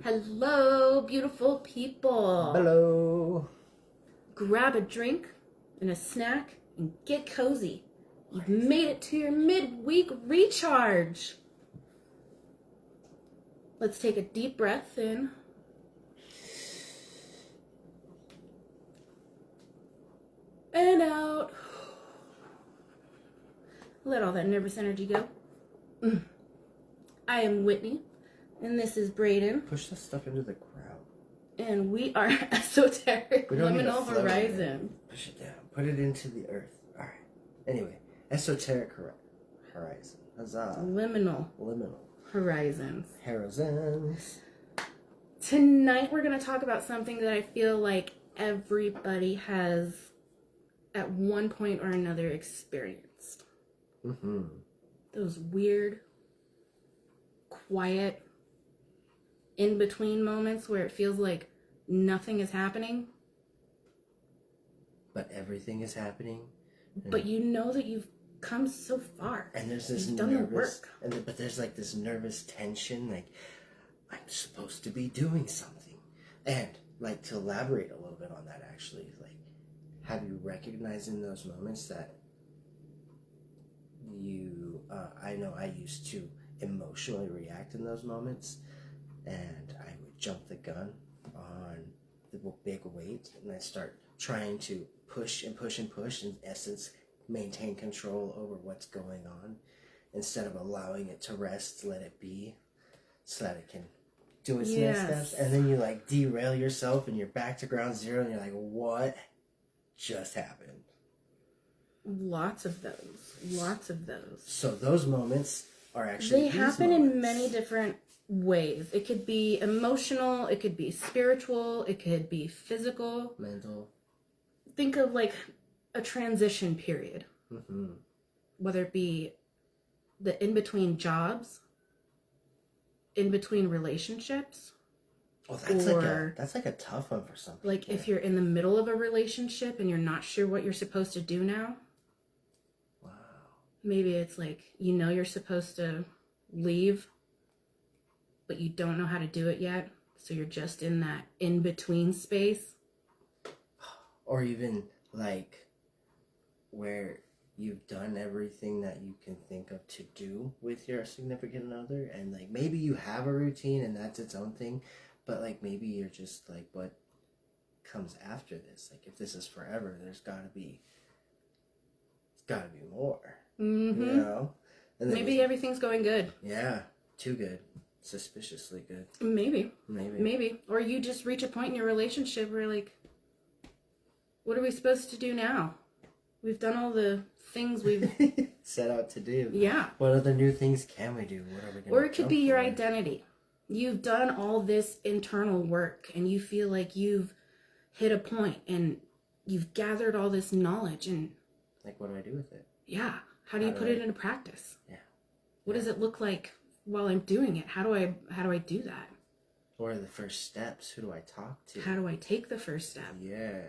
Hello, beautiful people. Hello. Grab a drink and a snack and get cozy. You've made it to your midweek recharge. Let's take a deep breath in. And out. Let all that nervous energy go. I am Whitney, and this is Braden. Push that stuff into the crowd. And we are Esoteric We don't need Liminal to float Horizon. Push it down. Put it into the earth. All right. Anyway, Esoteric Horizon. Huzzah. Liminal Horizons. Horizons. Tonight we're going to talk about something that I feel like everybody has at one point or another experienced. Mm-hmm. Those weird, quiet, in-between moments where it feels like nothing is happening. But everything is happening. But you know that you've come so far. And there's this you've done the work. But there's like this nervous tension, like, I'm supposed to be doing something. And, like, to elaborate a little bit on that, actually, like, have you recognized in those moments that I know I used to emotionally react in those moments, and I would jump the gun on the big weight, and I'd start trying to push and push and push, in essence, maintain control over what's going on, instead of allowing it to rest, let it be, so that it can do its next steps. And then you, like, derail yourself, and you're back to ground zero, and you're like, what just happened? Lots of those. So those moments are actually they happen in many different ways. It could be emotional, it could be spiritual, it could be physical, mental. Think of like a transition period. Mm-hmm. Whether it be the in-between jobs, in-between relationships. Oh, that's like a tough one for some people. Like if you're in the middle of a relationship and you're not sure what you're supposed to do now. Wow. Maybe it's like, you know you're supposed to leave, but you don't know how to do it yet. So you're just in that in-between space. Or even like where you've done everything that you can think of to do with your significant other, and like maybe you have a routine and that's its own thing, but like maybe you're just like, what comes after this? Like if this is forever, it's gotta be more. Mm-hmm. You know? And maybe everything's going good. Yeah, too good. Suspiciously good. Maybe. Or you just reach a point in your relationship where like, what are we supposed to do now? We've done all the things we've set out to do. Yeah. What other new things can we do? What are we going to do? Or it could be your identity. You've done all this internal work and you feel like you've hit a point and you've gathered all this knowledge, and like, what do I do with it? Yeah. How do you put it into practice? Yeah. What does it look like while I'm doing it? How do I do that? What are the first steps? Who do I talk to? How do I take the first step? Yeah.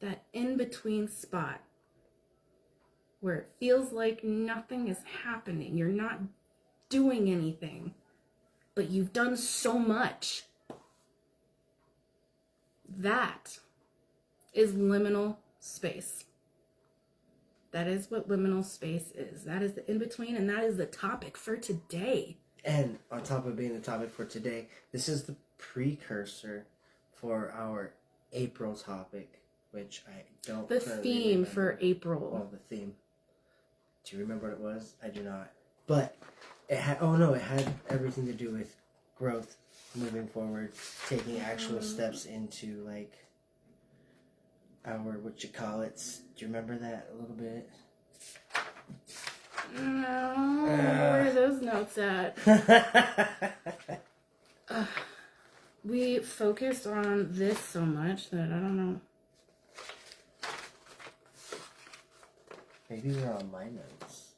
That in-between spot where it feels like nothing is happening. You're not doing anything, but you've done so much. That is liminal space. That is what liminal space is. That is the in-between, and that is the topic for today. And on top of being the topic for today, this is the precursor for our April topic, which I don't The theme remember. For April. Well, the theme. Do you remember what it was? I do not. But it had everything to do with growth, moving forward, taking actual steps into like our, what you call it. Do you remember that a little bit? No. Where are those notes at? We focused on this so much that I don't know. Maybe they're on my notes.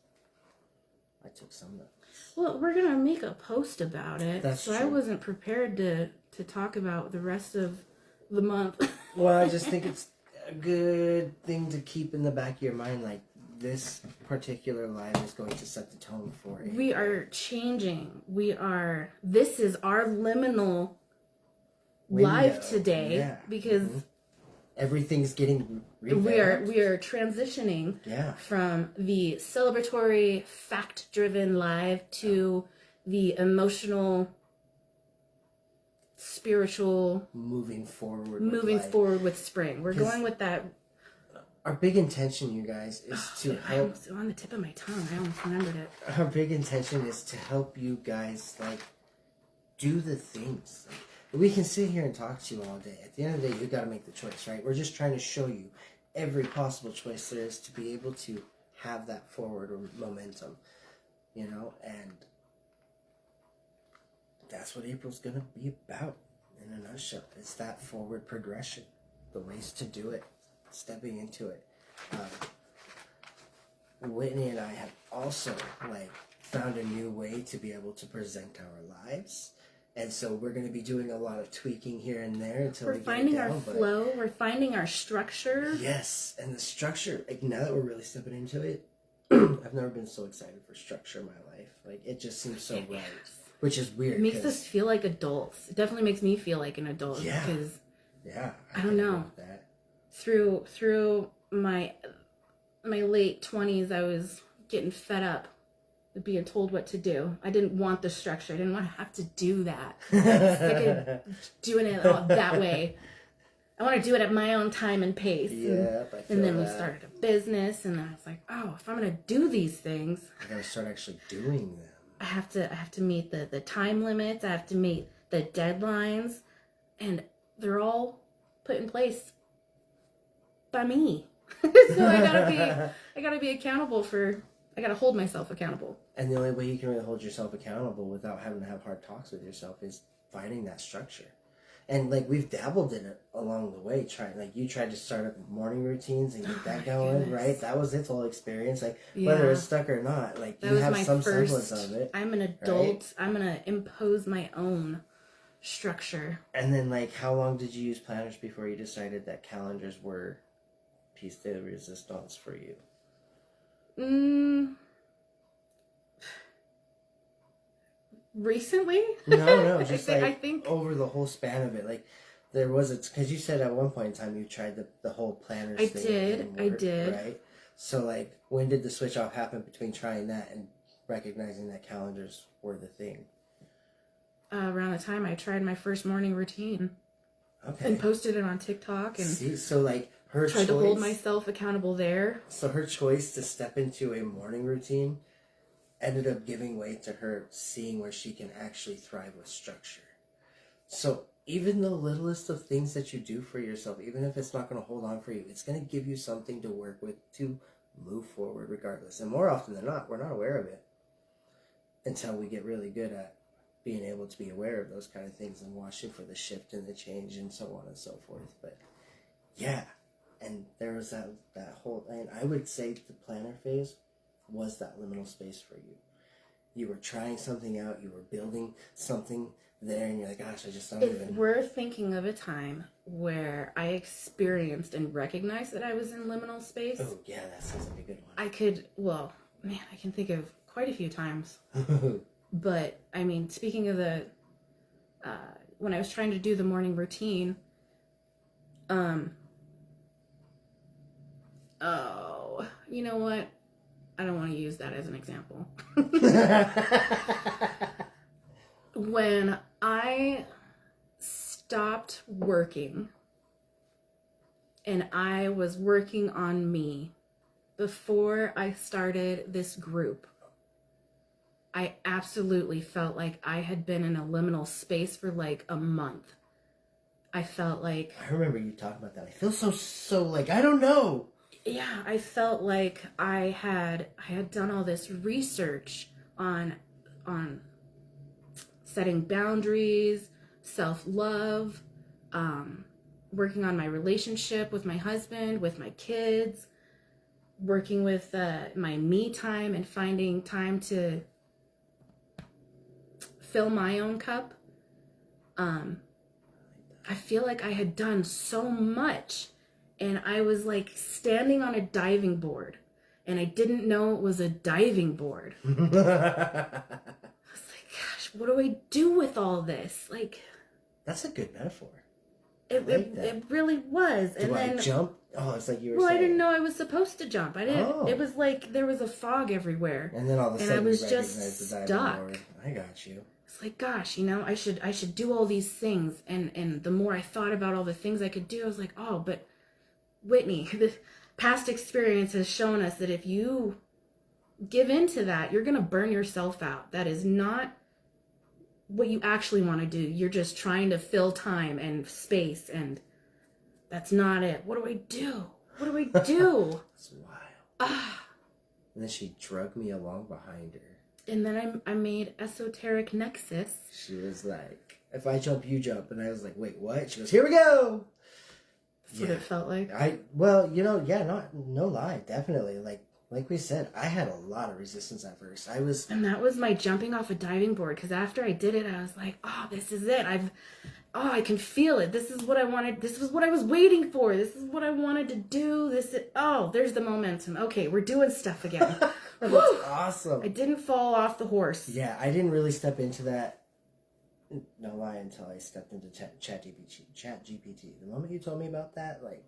I took some notes. Well, we're going to make a post about it. That's so true. I wasn't prepared to talk about the rest of the month. Well, I just think it's a good thing to keep in the back of your mind. Like, this particular live is going to set the tone for it. We are changing. This is our liminal live today, Yeah. because everything's getting we revamped. are transitioning from the celebratory, fact-driven live to the emotional, spiritual, moving forward with spring. We're going with that. Our big intention, you guys, is to help. It's on the tip of my tongue. I almost remembered it. Our big intention is to help you guys, like, do the things. Like, we can sit here and talk to you all day. At the end of the day, you got to make the choice, right? We're just trying to show you every possible choice there is to be able to have that forward momentum, you know? And that's what April's going to be about in a nutshell. It's that forward progression, the ways to do it, stepping into it. Whitney and I have also, like, found a new way to be able to present our lives. And so we're going to be doing a lot of tweaking here and there until we're finding our flow. We're finding our structure. Yes, and the structure, like, now that we're really stepping into it, I've never been so excited for structure in my life. Like, it just seems so right, which is weird. It makes us feel like adults. It definitely makes me feel like an adult. Yeah. Because, I don't know. That. Through my late 20s, I was getting fed up with being told what to do. I didn't want the structure. I didn't want to have to do that. I was sick of doing it all that way. I want to do it at my own time and pace. Yeah, and then we started a business, and I was like, oh, if I'm going to do these things, I got to start actually doing them. I have to meet the time limits. I have to meet the deadlines, and they're all put in place by me. So I gotta be accountable for. I gotta hold myself accountable. And the only way you can really hold yourself accountable without having to have hard talks with yourself is finding that structure. And, like, we've dabbled in it along the way. You tried to start up morning routines and get that going, goodness. Right? That was its whole experience. Like, whether it's stuck or not, like, that you have some semblance of it. I'm an adult. Right? I'm gonna impose my own structure. And then, like, how long did you use planners before you decided that calendars were piece de resistance for you? Recently? No, just I think over the whole span of it, like, there was because you said at one point in time you tried the whole planners thing. I did. Right? So, like, when did the switch off happen between trying that and recognizing that calendars were the thing? Around the time I tried my first morning routine. Okay. And posted it on TikTok and so, like, her tried to hold myself accountable there. So her choice to step into a morning routine ended up giving way to her seeing where she can actually thrive with structure. So even the littlest of things that you do for yourself, even if it's not going to hold on for you, it's going to give you something to work with to move forward regardless. And more often than not, we're not aware of it until we get really good at being able to be aware of those kind of things and watching for the shift and the change and so on and so forth. But yeah, and there was that whole, and I would say the planner phase was that liminal space for you. You were trying something out, you were building something there, and you're like, gosh, I just don't even... We're thinking of a time where I experienced and recognized that I was in liminal space. Oh, yeah, that sounds like a good one. I can think of quite a few times. But, I mean, speaking of the... when I was trying to do the morning routine, you know what? I don't want to use that as an example. When I stopped working and I was working on me before I started this group, I absolutely felt like I had been in a liminal space for like a month. I felt like... I remember you talking about that. I feel so like, I don't know. Yeah, I felt like I had done all this research on setting boundaries, self-love, working on my relationship with my husband, with my kids, working with my me time and finding time to fill my own cup. I feel like I had done so much. And I was like standing on a diving board, and I didn't know it was a diving board. I was like, gosh, what do I do with all this? Like, that's a good metaphor. It really was. And Do then I jump? Oh, it's like you were well, saying. I didn't know I was supposed to jump. I didn't. Oh. It was like there was a fog everywhere. And then all of a and sudden I was you just recognize the diving stuck. board. I got you. It's like, gosh, I should do all these things. And the more I thought about all the things I could do, I was like, oh, but Whitney, the past experience has shown us that if you give into that, you're going to burn yourself out. That is not what you actually want to do. You're just trying to fill time and space, and that's not it. What do I do? What do I do? It's wild. And then she drug me along behind her. And then I made Esoteric Nexus. She was like, if I jump, you jump. And I was like, wait, what? She goes, here we go. That's what it felt like. No lie, definitely. Like we said, I had a lot of resistance at first. And that was my jumping off a diving board, because after I did it, I was like, oh, this is it. I can feel it. This is what I wanted. This was what I was waiting for. This is what I wanted to do. There's the momentum. Okay, we're doing stuff again. That's awesome. I didn't fall off the horse. Yeah, I didn't really step into that, no lie, until I stepped into ChatGPT. The moment you told me about that, like,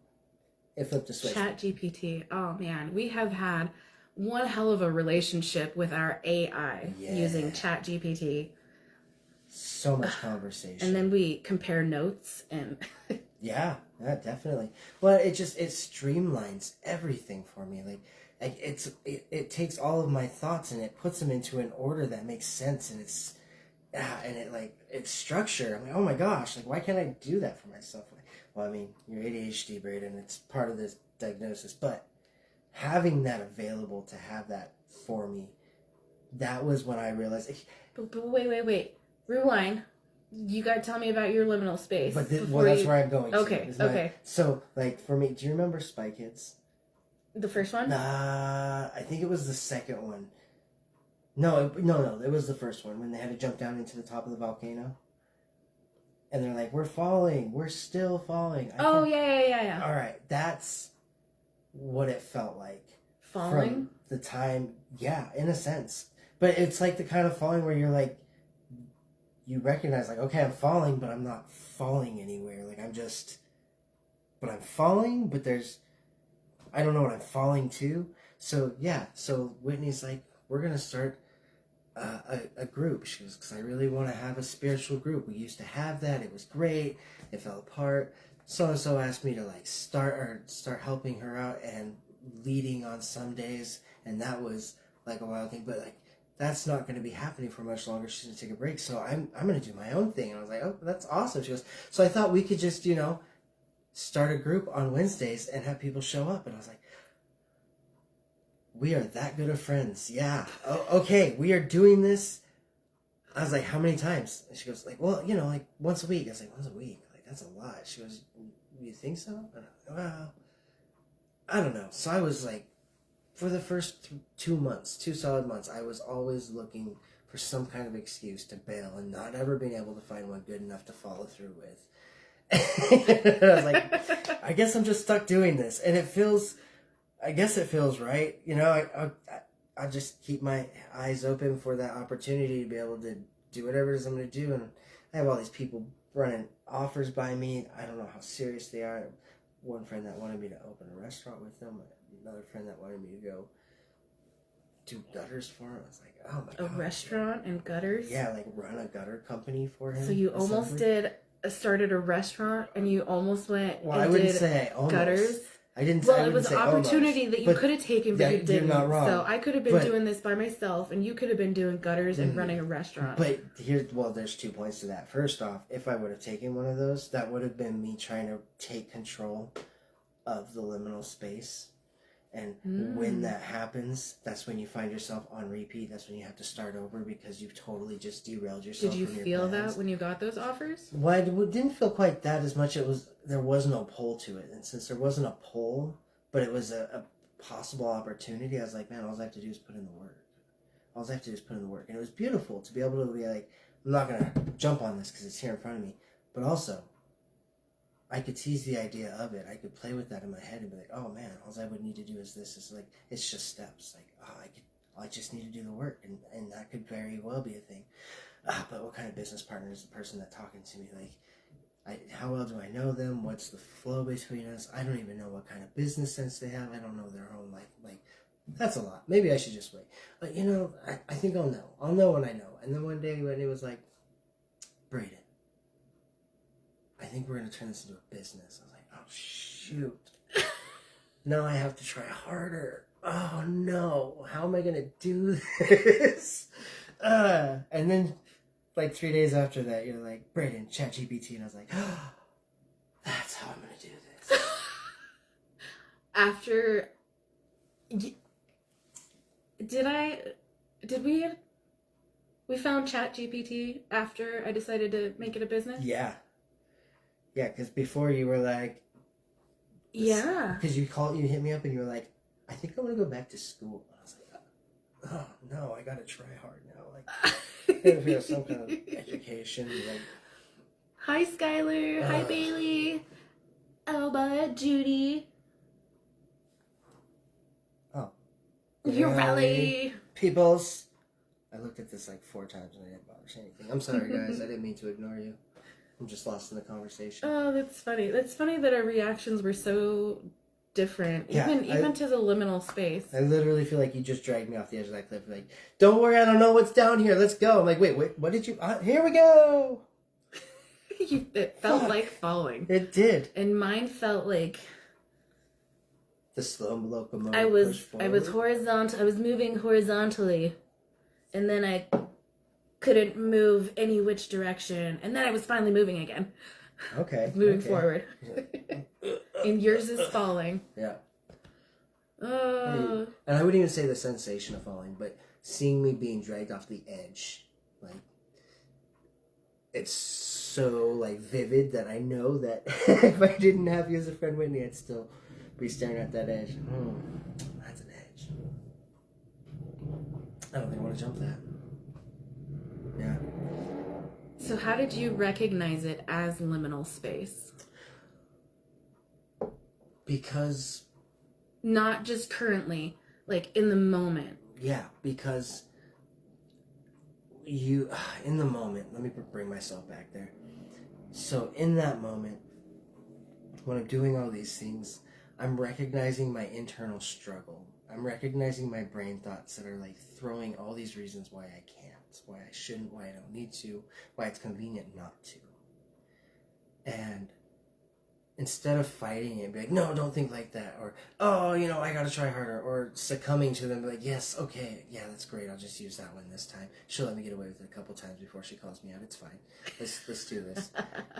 it flipped a switch. ChatGPT. Oh, man. We have had one hell of a relationship with our AI using ChatGPT. So much conversation. And then we compare notes and... yeah, definitely. Well, it streamlines everything for me. Like it takes all of my thoughts and it puts them into an order that makes sense, and it's structure. I'm like, oh my gosh, like why can't I do that for myself? Well, I mean, you're ADHD, Braden. It's part of this diagnosis, but having that available to have that for me, that was when I realized. But wait. Rewind. You gotta tell me about your liminal space. But that's where I'm going. Okay. So, like, for me, do you remember Spy Kids? The first one? I think it was the second one. No, it was the first one when they had to jump down into the top of the volcano. And they're like, we're falling. We're still falling. Yeah. All right. That's what it felt like. Falling? From the time, yeah, in a sense. But it's like the kind of falling where you're like, you recognize, like, okay, I'm falling, but I'm not falling anywhere. Like, but I'm falling, but I don't know what I'm falling to. So, yeah. So Whitney's like, we're going to start a group. She goes, because I really want to have a spiritual group. We used to have that. It was great. It fell apart. So-and-so asked me to, like, start helping her out and leading on some days. And that was, like, a wild thing. But, like, that's not going to be happening for much longer. She's going to take a break. So I'm going to do my own thing. And I was like, oh, that's awesome. She goes, so I thought we could just, start a group on Wednesdays and have people show up. And I was like, we are that good of friends. Yeah. Oh, okay. We are doing this. I was like, how many times? And she goes, like, well, like once a week. I was like, once a week? Like, that's a lot. She goes, you think so? And I, well, I don't know. So I was like, for the first 2 solid months, I was always looking for some kind of excuse to bail and not ever being able to find one good enough to follow through with. I was like, I guess I'm just stuck doing this. And I guess it feels right. I just keep my eyes open for that opportunity to be able to do whatever it is I'm going to do. And I have all these people running offers by me. I don't know how serious they are. One friend that wanted me to open a restaurant with them. Another friend that wanted me to go do gutters for him. I was like, oh my god. A restaurant and gutters? Yeah, like run a gutter company for him. So you almost started a restaurant and you almost went I wouldn't say almost. Gutters? I didn't Well, it was an opportunity that you could have taken, but you didn't. You're not wrong. So I could have been doing this by myself, and you could have been doing gutters and running a restaurant. But there's 2 points to that. First off, if I would have taken one of those, that would have been me trying to take control of the liminal space. And when that happens, that's when you find yourself on repeat. That's when you have to start over because you've totally just derailed yourself. Did you from your feel plans. that when you got those offers? Well, it didn't feel quite that as much. There was no pull to it. And since there wasn't a pull, but it was a possible opportunity, I was like, man, all I have to do is put in the work. All I have to do is put in the work. And it was beautiful to be able to be like, I'm not going to jump on this because it's here in front of me. But also, I could tease the idea of it. I could play with that in my head and be like, oh man, all I would need to do is this. It's like, it's just steps. Like, I just need to do the work. And that could very well be a thing. But what kind of business partner is the person that's talking to me? Like, how well do I know them? What's the flow between us? I don't even know what kind of business sense they have. I don't know their own life. Like, that's a lot. Maybe I should just wait. But, you know, I think I'll know. I'll know when I know. And then one day when it was like, Braden, I think we're going to turn this into a business. I was like, oh, shoot. Now I have to try harder. Oh, no. How am I going to do this? And then, like 3 days after that, you're like, Braden, ChatGPT. And I was like, oh, that's how I'm going to do this. After... We found ChatGPT after I decided to make it a business? Yeah. Yeah, because before you were like... Yeah. Because you hit me up and you were like, I think I want to go back to school. And I was like, oh, no, I got to try hard now. Like, if you have some kind of education, like... Hi, Skylar. Hi, Bailey. Elba, Judy. Oh. Urelli. Peoples. I looked at this like 4 times and I didn't bother saying anything. I'm sorry, guys. I didn't mean to ignore you. I'm just lost in the conversation. Oh, that's funny. That's funny that our reactions were so different, Yeah, even to the liminal space. I literally feel like you just dragged me off the edge of that cliff. Like, don't worry, I don't know what's down here. Let's go. I'm like, wait, what did you... here we go. It felt like falling. It did. And mine felt like... The slow locomotive I was horizontal. I was moving horizontally, and then I couldn't move any which direction, and then I was finally moving again. Okay. Moving forward. And yours is falling. Yeah. And I wouldn't even say the sensation of falling, but seeing me being dragged off the edge, like, it's so, like, vivid that I know that if I didn't have you as a friend, Whitney, I'd still be staring at that edge. That's an edge. I don't think I want to jump that. Yeah. So how did you recognize it as liminal space? Because... Not just currently, like in the moment. Yeah, because in the moment, let me bring myself back there. So in that moment, when I'm doing all these things, I'm recognizing my internal struggle. I'm recognizing my brain thoughts that are like throwing all these reasons why I can't, why I shouldn't, why I don't need to, why it's convenient not to. And instead of fighting it and be like, no, don't think like that, or, oh, you know, I gotta try harder, or succumbing to them, be like, yes, okay, yeah, that's great, I'll just use that one this time. She'll let me get away with it a couple times before she calls me out, it's fine. Let's do this.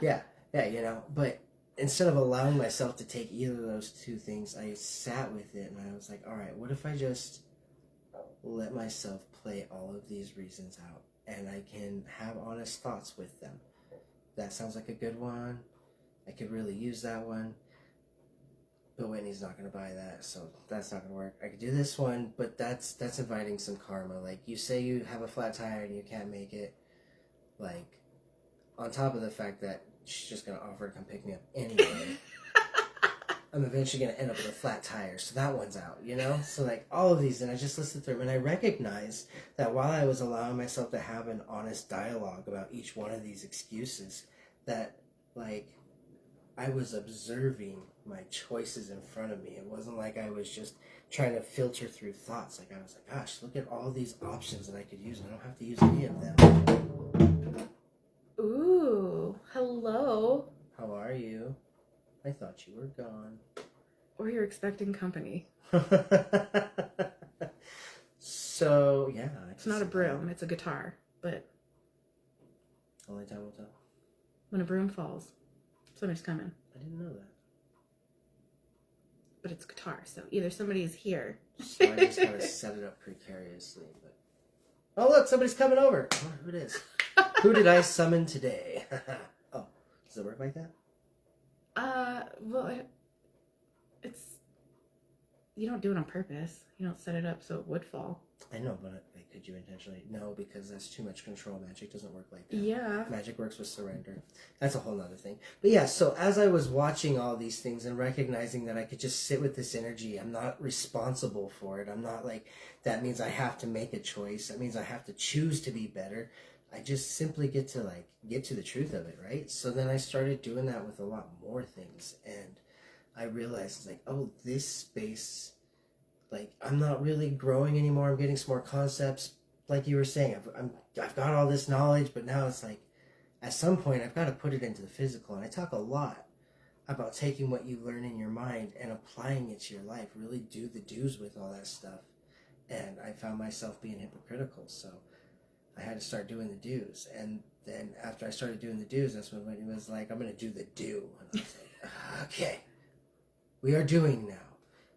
Yeah, you know, but instead of allowing myself to take either of those two things, I sat with it and I was like, all right, what if I just let myself play all of these reasons out and I can have honest thoughts with them? That sounds like a good one. I could really use that one. But Whitney's not going to buy that, so that's not going to work. I could do this one, but that's inviting some karma. Like, you say you have a flat tire and you can't make it. Like, on top of the fact that she's just going to offer to come pick me up anyway. I'm eventually going to end up with a flat tire, so that one's out, you know? So, like, all of these, and I just listened through them, and I recognized that while I was allowing myself to have an honest dialogue about each one of these excuses, that, like, I was observing my choices in front of me. It wasn't like I was just trying to filter through thoughts. Like, I was like, gosh, look at all these options that I could use. I don't have to use any of them. Ooh, hello. How are you? I thought you were gone. Or you're expecting company. So, yeah. It's not a broom, it's a guitar. But only time will tell. When a broom falls, somebody's coming. I didn't know that. But it's guitar, so either somebody is here. So I just gotta set it up precariously. But oh, look, somebody's coming over. I wonder who it is. Who did I summon today? Oh, does it work like that? Well, it's... You don't do it on purpose. You don't set it up so it would fall. I know, but like, could you intentionally? No, because that's too much control. Magic doesn't work like that. Yeah. Magic works with surrender. That's a whole nother thing. But yeah, so as I was watching all these things and recognizing that I could just sit with this energy, I'm not responsible for it. I'm not like, that means I have to make a choice. That means I have to choose to be better. I just simply get to the truth of it, right? So then I started doing that with a lot more things, and I realized like, oh, this space, like I'm not really growing anymore. I'm getting some more concepts, like you were saying. I've got all this knowledge, but now it's like, at some point I've got to put it into the physical. And I talk a lot about taking what you learn in your mind and applying it to your life. Really do the do's with all that stuff. And I found myself being hypocritical, so I had to start doing the do's. And then after I started doing the do's, that's when it was like, I'm going to do the do. And I was like, okay, we are doing now.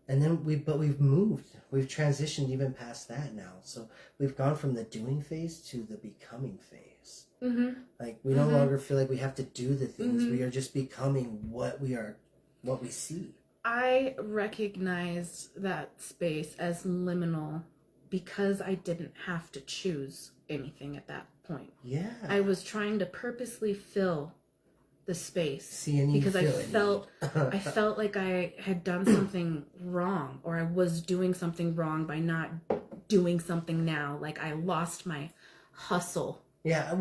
And then we've moved. We've transitioned even past that now. So we've gone from the doing phase to the becoming phase. Mm-hmm. Like we no longer feel like we have to do the things. We are just becoming what we see. I recognized that space as liminal because I didn't have to choose anything at that point. Yeah. I was trying to purposely fill the space because I felt like I had done something wrong, or I was doing something wrong by not doing something now. Like I lost my hustle. Yeah,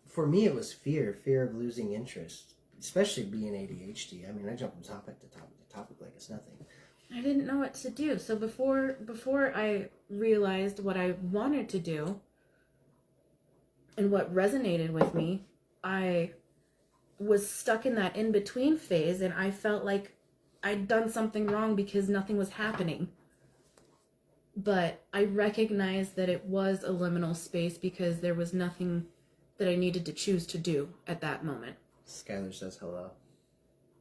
for me it was fear of losing interest, especially being ADHD. I mean, I jump from topic to topic like it's nothing. I didn't know what to do. So before I realized what I wanted to do and what resonated with me, I was stuck in that in-between phase, and I felt like I'd done something wrong because nothing was happening. But I recognized that it was a liminal space because there was nothing that I needed to choose to do at that moment. Skylar says hello.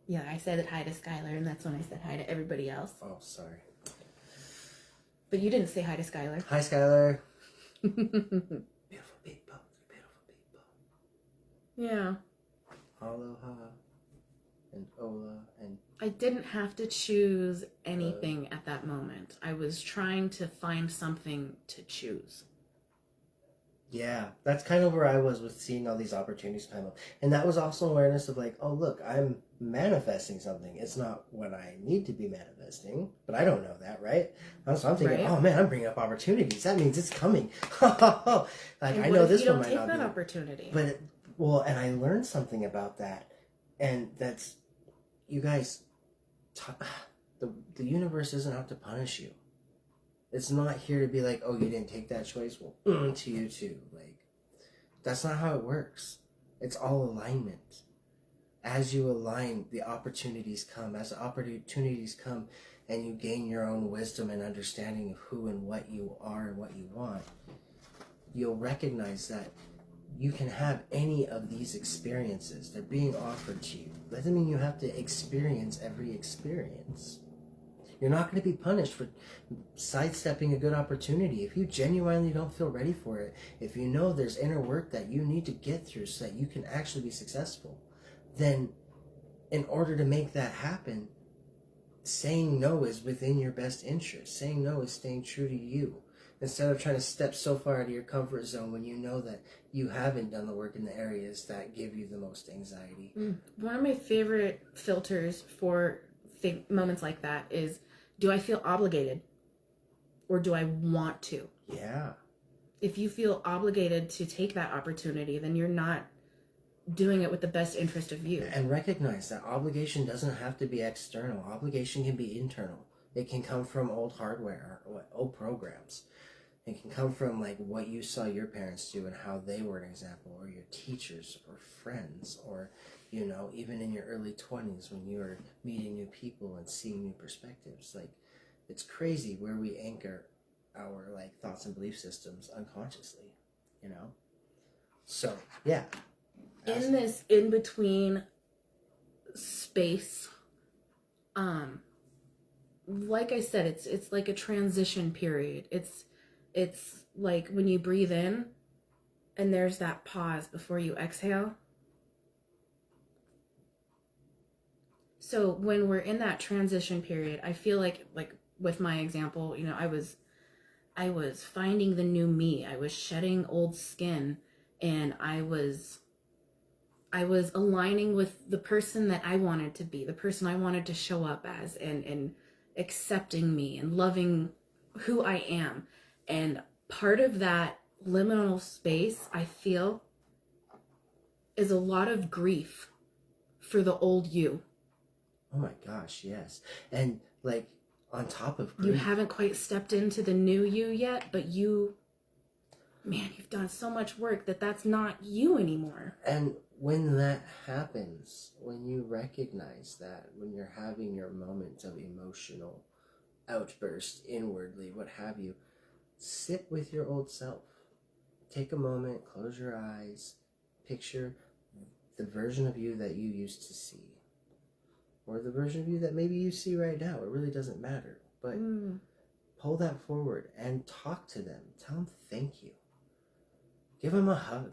Yeah, I said hi to Skylar, and that's when I said hi to everybody else. Oh, sorry. But you didn't say hi to Skylar. Hi, Skylar. Beautiful people. Yeah. Aloha and Ola and... I didn't have to choose anything at that moment. I was trying to find something to choose. Yeah, that's kind of where I was with seeing all these opportunities come up. And that was also awareness of like, oh, look, I'm manifesting something. It's not what I need to be manifesting, but I don't know that, right? So I'm thinking, oh man, I'm bringing up opportunities. That means it's coming. Like, I know this one might not be. You don't take that opportunity. But, and I learned something about that. And that's, you guys, the universe isn't out to punish you. It's not here to be like, oh, you didn't take that choice? Well, to you too. Like, that's not how it works. It's all alignment. As you align, the opportunities come. As the opportunities come and you gain your own wisdom and understanding of who and what you are and what you want, you'll recognize that you can have any of these experiences. They're being offered to you. That doesn't mean you have to experience every experience. You're not going to be punished for sidestepping a good opportunity. If you genuinely don't feel ready for it, if you know there's inner work that you need to get through so that you can actually be successful, then in order to make that happen, saying no is within your best interest. Saying no is staying true to you. Instead of trying to step so far out of your comfort zone when you know that you haven't done the work in the areas that give you the most anxiety. One of my favorite filters for moments like that is, do I feel obligated or do I want to? Yeah. If you feel obligated to take that opportunity, then you're not doing it with the best interest of you. And recognize that obligation doesn't have to be external. Obligation can be internal. It can come from old hardware or old programs. It can come from like what you saw your parents do and how they were an example, or your teachers or friends, or even in your early 20s when you were meeting new people and seeing new perspectives. Like, it's crazy where we anchor our like thoughts and belief systems unconsciously, So, yeah. In this in-between space, like I said, it's like a transition period. It's like when you breathe in and there's that pause before you exhale. So when we're in that transition period, I feel like with my example, I was finding the new me. I was shedding old skin, and I was aligning with the person that I wanted to be, the person I wanted to show up as, and accepting me and loving who I am. And part of that liminal space, I feel, is a lot of grief for the old you. Oh my gosh, yes. And like on top of You grief, haven't quite stepped into the new you yet, but man, you've done so much work that that's not you anymore. and when that happens, when you recognize that, when you're having your moments of emotional outburst inwardly, what have you, sit with your old self. Take a moment, close your eyes, picture the version of you that you used to see, or the version of you that maybe you see right now. It really doesn't matter, but pull that forward and talk to them. Tell them thank you. Give them a hug.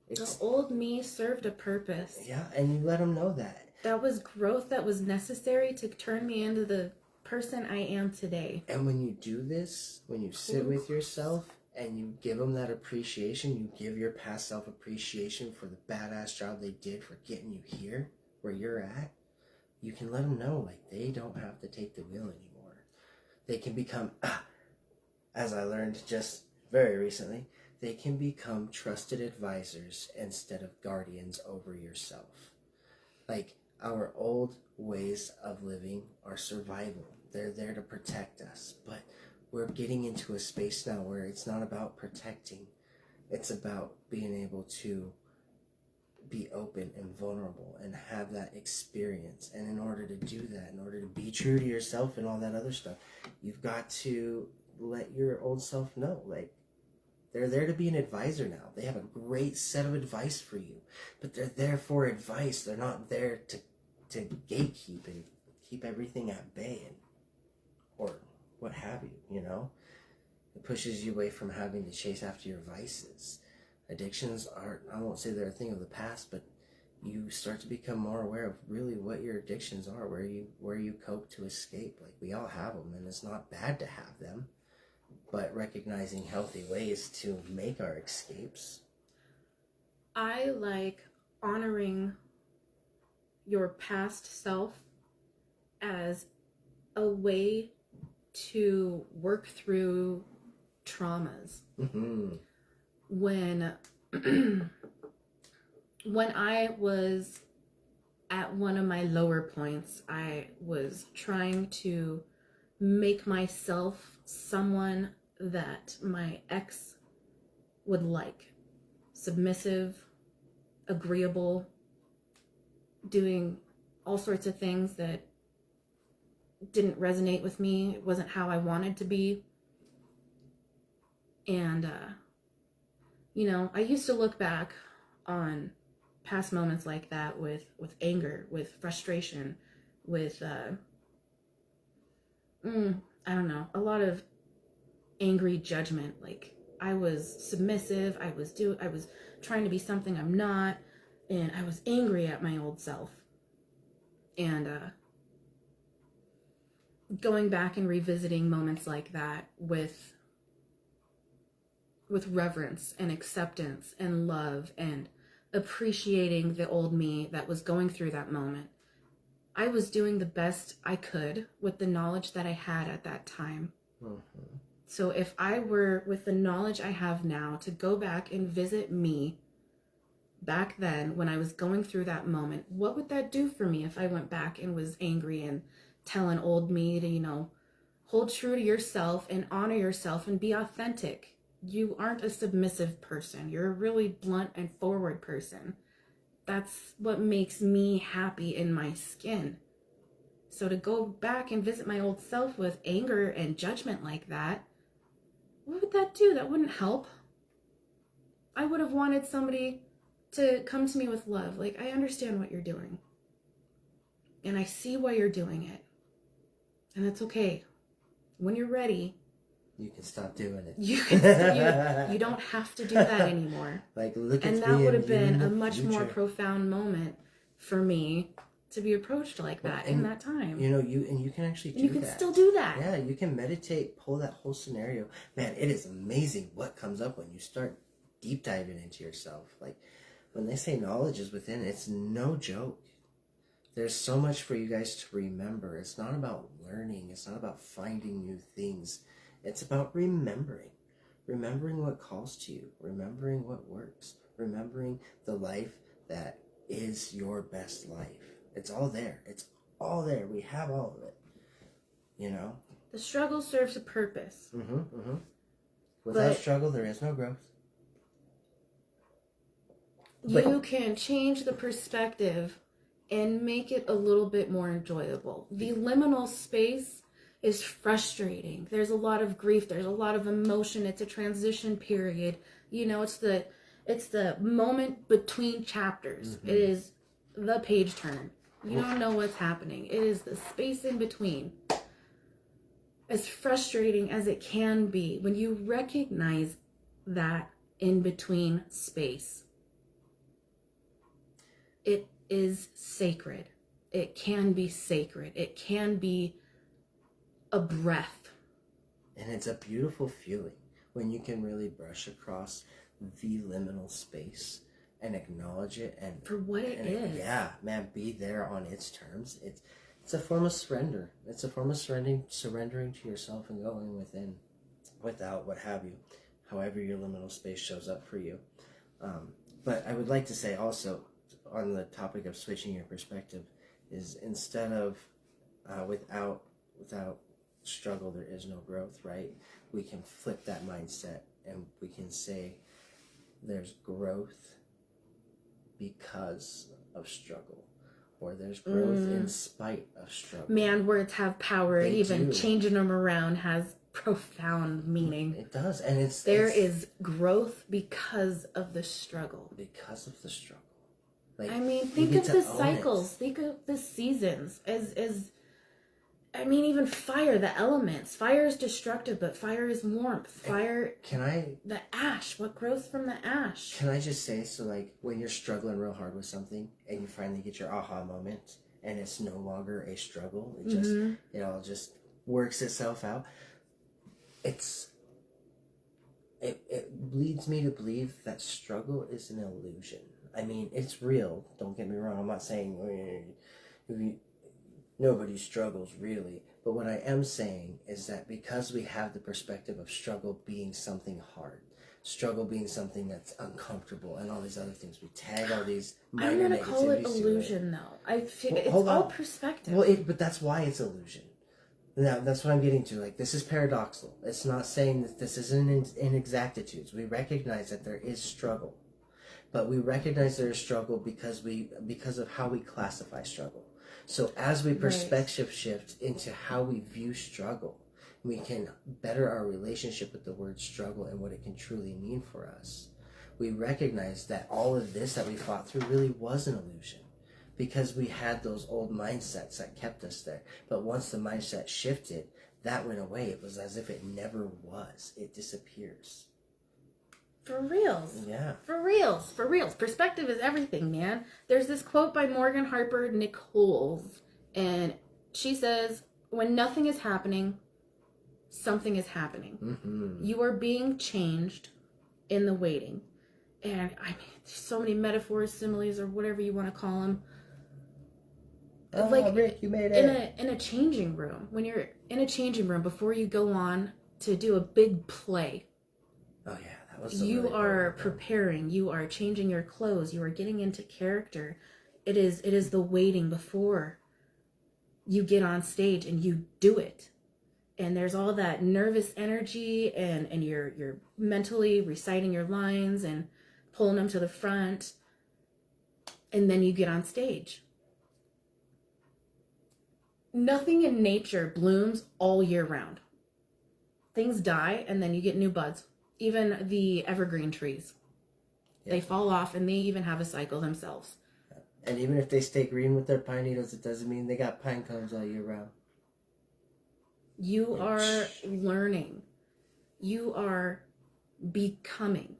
The old me served a purpose. Yeah, and you let them know that. That was growth that was necessary to turn me into the person I am today. And when you do this, when you sit with yourself and you give them that appreciation, you give your past self appreciation for the badass job they did for getting you here, where you're at, you can let them know, like, they don't have to take the wheel anymore. They can become, as I learned just very recently, they can become trusted advisors instead of guardians over yourself. Like, our old ways of living are survival. They're there to protect us. But we're getting into a space now where it's not about protecting. It's about being able to be open and vulnerable and have that experience. And in order to do that, in order to be true to yourself and all that other stuff, you've got to let your old self know, like, they're there to be an advisor now. They have a great set of advice for you, but they're there for advice. They're not there to gatekeep and keep everything at bay or what have you, you know? It pushes you away from having to chase after your vices. Addictions are, I won't say they're a thing of the past, but you start to become more aware of really what your addictions are, where you cope to escape. Like, we all have them, and it's not bad to have them. But recognizing healthy ways to make our escapes. I like honoring your past self as a way to work through traumas. Mm-hmm. When I was at one of my lower points, I was trying to make myself someone that my ex would like. Submissive, agreeable, doing all sorts of things that didn't resonate with me. It wasn't how I wanted to be. And, I used to look back on past moments like that with anger, with frustration, with, I don't know, a lot of angry judgment. Like, I was submissive, I was trying to be something I'm not, and I was angry at my old self. And going back and revisiting moments like that with reverence and acceptance and love and appreciating the old me that was going through that moment. I was doing the best I could with the knowledge that I had at that time. Mm-hmm. So if I were, with the knowledge I have now, to go back and visit me back then when I was going through that moment, what would that do for me if I went back and was angry and telling old me to, hold true to yourself and honor yourself and be authentic? You aren't a submissive person. You're a really blunt and forward person. That's what makes me happy in my skin. So to go back and visit my old self with anger and judgment like that, what would that do? That wouldn't help. I would have wanted somebody to come to me with love. Like, I understand what you're doing. And I see why you're doing it. And that's okay. When you're ready, you can stop doing it. You don't have to do that anymore. Like, look at and that would have been a much more profound moment for me to be approached like that in that time. You can actually do that. You can still do that. Yeah, you can meditate, pull that whole scenario. Man, it is amazing what comes up when you start deep diving into yourself. Like, when they say knowledge is within, it's no joke. There's so much for you guys to remember. It's not about learning. It's not about finding new things. It's about remembering. remembering what calls to you, remembering what works, remembering the life that is your best life. It's all there. It's all there. We have all of it. You know? The struggle serves a purpose. Without struggle, there is no growth. You can change the perspective and make it a little bit more enjoyable. The liminal space is frustrating. There's a lot of grief. There's a lot of emotion. It's a transition period. You know, it's the moment between chapters. It is the page turn. You don't know what's happening. It is the space in between. As frustrating as it can be, when you recognize that in between space, it is sacred. It can be sacred. It can be a breath. And it's a beautiful feeling when you can really brush across the liminal space and acknowledge it and for what it is. Yeah, man, be there on its terms. It's a form of surrender. It's a form of surrendering to yourself and going within, without what have you, however your liminal space shows up for you. But I would like to say also, on the topic of switching your perspective, is instead of without struggle there is no growth, right? We can flip that mindset and we can say there's growth because of struggle, or there's growth in spite of struggle. Man, words have power. They Even do. changing them around has profound meaning. It does, and there is growth because of the struggle. Because of the struggle. Like, I mean, think of the cycles. Think of the seasons as I mean, even fire, the elements. Fire is destructive, but fire is warmth. Fire. The ash. What grows from the ash? Can I just say, so like when you're struggling real hard with something and you finally get your aha moment and it's no longer a struggle, it all just works itself out. It leads me to believe that struggle is an illusion. I mean, it's real. Don't get me wrong. I'm not saying nobody struggles really. But what I am saying is that because we have the perspective of struggle being something hard, struggle being something that's uncomfortable, and all these other things, we tag all these minor negativities. I'm going to call it illusion, though. I feel it's all perspective. Well, but that's why it's illusion. Now, that's what I'm getting to. Like, this is paradoxical. It's not saying that this isn't inexactitudes. We recognize that there is struggle. But we recognize there is struggle because of how we classify struggle. So as we perspective shift into how we view struggle, we can better our relationship with the word struggle and what it can truly mean for us. We recognize that all of this that we fought through really was an illusion because we had those old mindsets that kept us there. But once the mindset shifted, that went away. It was as if it never was. It disappears. For reals. Yeah. For reals. For reals. Perspective is everything, man. There's this quote by Morgan Harper Nichols, and she says, when nothing is happening, something is happening. You are being changed in the waiting. And I mean, there's so many metaphors, similes, or whatever you want to call them. Oh, like Rick, you made it. In a changing room. When you're in a changing room, before you go on to do a big play. Oh, yeah. You are preparing, you are changing your clothes, you are getting into character. It is the waiting before you get on stage and you do it. And there's all that nervous energy and you're mentally reciting your lines and pulling them to the front. And then you get on stage. Nothing in nature blooms all year round. Things die and then you get new buds. Even the evergreen trees, they fall off and they even have a cycle themselves. And even if they stay green with their pine needles, it doesn't mean they got pine cones all year round. You are learning. You are becoming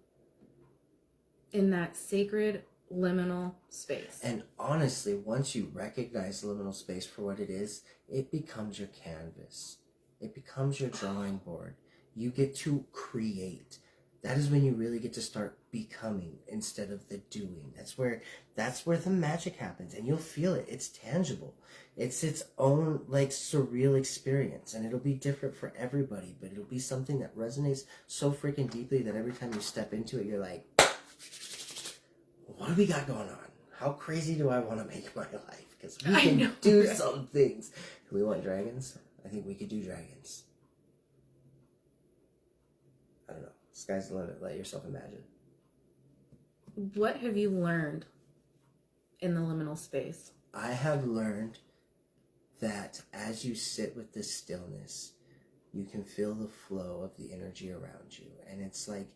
in that sacred liminal space. And honestly, once you recognize liminal space for what it is, it becomes your canvas. It becomes your drawing board. You get to create. That is when you really get to start becoming instead of the doing. That's where the magic happens, and you'll feel it. It's tangible. It's its own like surreal experience, and it'll be different for everybody, but it'll be something that resonates so freaking deeply that every time you step into it, you're like, what do we got going on? How crazy do I want to make my life? Because we can do some things. We want dragons? I think we could do dragons. I don't know. Sky's the limit. Let yourself imagine. What have you learned in the liminal space? I have learned that as you sit with this stillness, you can feel the flow of the energy around you. And it's like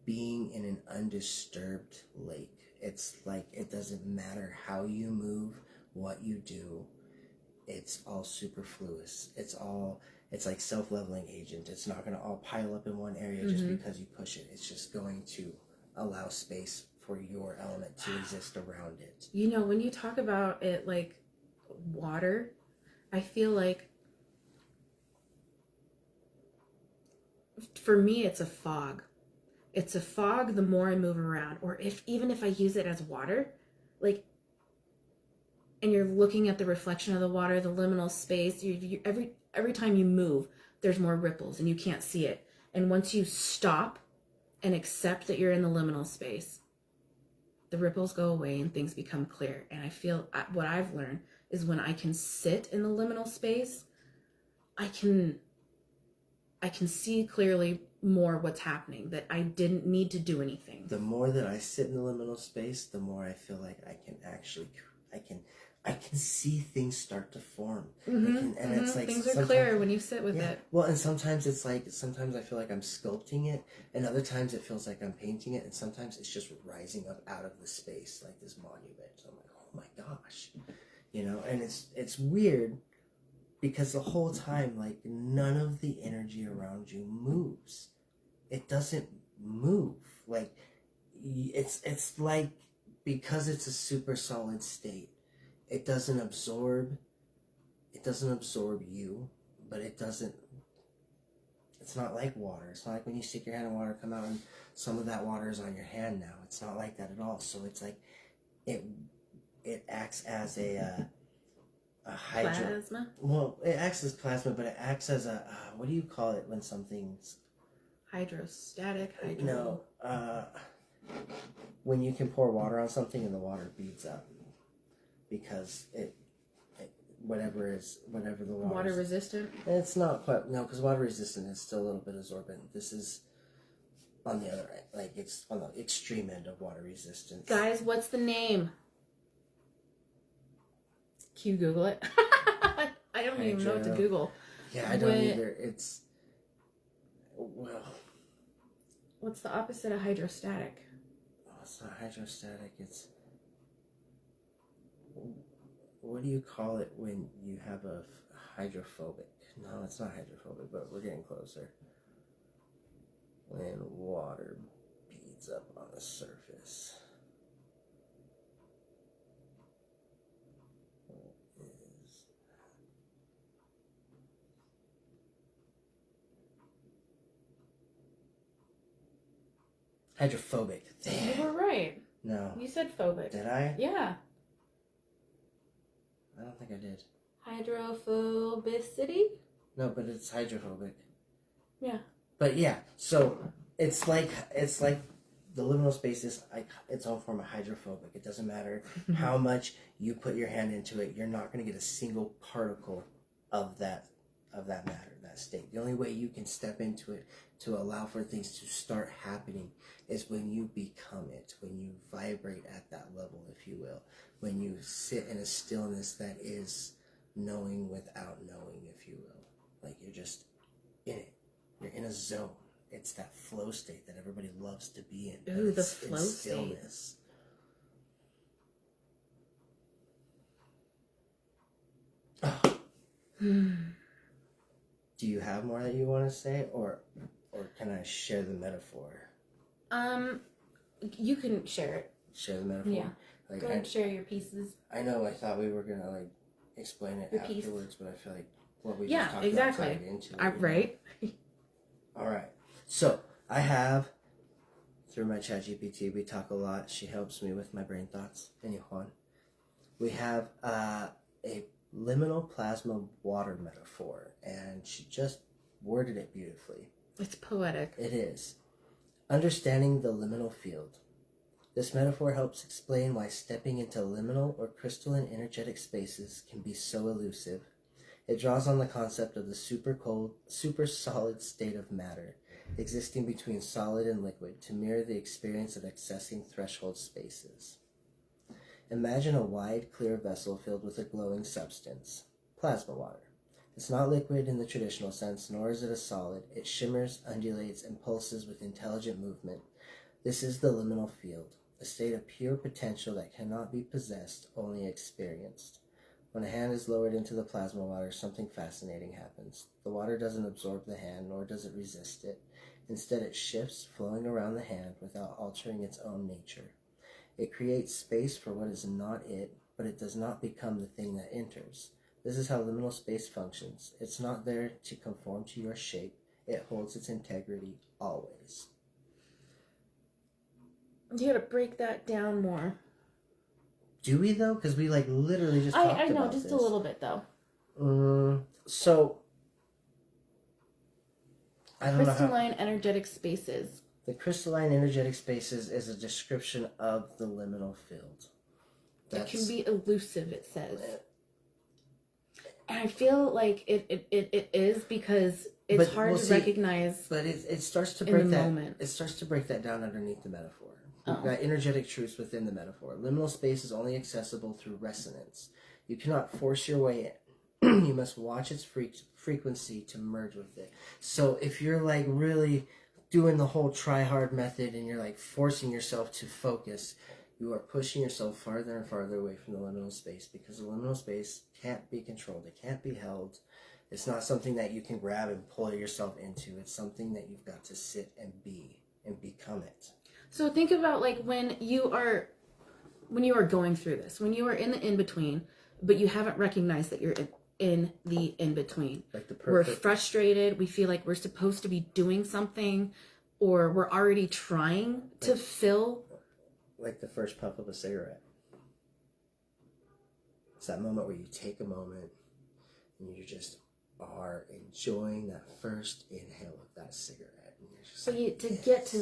being in an undisturbed lake. It's like it doesn't matter how you move, what you do. It's all superfluous. It's like self-leveling agent. It's not going to all pile up in one area just because you push it. It's just going to allow space for your element to exist around it. You know, when you talk about it like water, I feel like for me it's a fog. It's a fog the more I move around, or even if I use it as water, like, and you're looking at the reflection of the water, the liminal space, every time you move, there's more ripples and you can't see it. And once you stop and accept that you're in the liminal space, the ripples go away and things become clear. And I feel what I've learned is when I can sit in the liminal space, I can see clearly more what's happening, that I didn't need to do anything. The more that I sit in the liminal space, the more I feel like I can see things start to form. It's like things are clearer when you sit with it. Well, and sometimes it's like, sometimes I feel like I'm sculpting it, and other times it feels like I'm painting it, and sometimes it's just rising up out of the space like this monument. So I'm like, oh my gosh, you know, and it's weird because the whole time, like, none of the energy around you moves. It doesn't move. Like, it's like, because it's a super solid state, it doesn't absorb you, but it's not like water. It's not like when you stick your hand in water, come out and some of that water is on your hand now. It's not like that at all. So it's like it acts as a plasma. Well, it acts as plasma, but it acts as a what do you call it when something's Hydrostatic. No, when you can pour water on something and the water beads up because whatever the water resistant. It's not quite, no, because water resistant is still a little bit absorbent. This is on the other end, like it's on the extreme end of water resistance. Guys, what's the name? Can you Google it? I don't even know what to Google. Yeah, I don't either. It's, well, what's the opposite of hydrostatic? Oh, it's not hydrostatic. It's, what do you call it when you have a hydrophobic? No, it's not hydrophobic, but we're getting closer. When water beads up on the surface. Hydrophobic. There. You were right. No. You said phobic. Did I? Yeah. I don't think I did. Hydrophobicity? No, but it's hydrophobic. Yeah. But yeah, so it's like the liminal space is like its own form of hydrophobic. It doesn't matter how much you put your hand into it, you're not going to get a single particle of that matter, that state. The only way you can step into it to allow for things to start happening is when you become it, when you vibrate at that level, if you will, when you sit in a stillness that is knowing without knowing, if you will. Like you're just in it. You're in a zone. It's that flow state that everybody loves to be in. Ooh, the flow state. Stillness. Oh. Do you have more that you want to say, or can I share the metaphor? You can share it. Share the metaphor? Yeah. Like, go ahead and share your pieces. I know I thought we were going to, like, explain it your afterwards, but I feel like what we just talked exactly. about tied into it. Right. All right. So, I have through my ChatGPT. We talk a lot. She helps me with my brain thoughts. Anyone. We have a liminal plasma water metaphor, and she just worded it beautifully. It's poetic. It is. Understanding the liminal field. This metaphor helps explain why stepping into liminal or crystalline energetic spaces can be so elusive. It draws on the concept of the super cold, super solid state of matter, existing between solid and liquid to mirror the experience of accessing threshold spaces. Imagine a wide, clear vessel filled with a glowing substance, plasma water. It's not liquid in the traditional sense, nor is it a solid. It shimmers, undulates, and pulses with intelligent movement. This is the liminal field, a state of pure potential that cannot be possessed, only experienced. When a hand is lowered into the plasma water, something fascinating happens. The water doesn't absorb the hand, nor does it resist it. Instead, it shifts, flowing around the hand without altering its own nature. It creates space for what is not it, but it does not become the thing that enters. This is how liminal space functions. It's not there to conform to your shape. It holds its integrity always. You gotta break that down more. Do we, though? Because we, literally just talked about this. I know, just a little bit, though. So, I don't know how... Crystalline energetic spaces. The crystalline energetic spaces is a description of the liminal field. It can be elusive, it says. And I feel like it is because it's hard to recognize. But it starts to break that. Moment. It starts to break that down underneath the metaphor. Oh. We've got energetic truths within the metaphor. Liminal space is only accessible through resonance. You cannot force your way in. You must watch its frequency to merge with it. So if you're really doing the whole try hard method and you're forcing yourself to focus, you are pushing yourself farther and farther away from the liminal space, because the liminal space can't be controlled. It can't be held. It's not something that you can grab and pull yourself into. It's something that you've got to sit and be and become it. So think about when you are going through this, when you are in the in-between, but you haven't recognized that you're in the in-between. We're frustrated. We feel like we're supposed to be doing something, or we're already trying to fill. Like the first puff of a cigarette. It's that moment where you take a moment and you just are enjoying that first inhale of that cigarette. And you're just to get to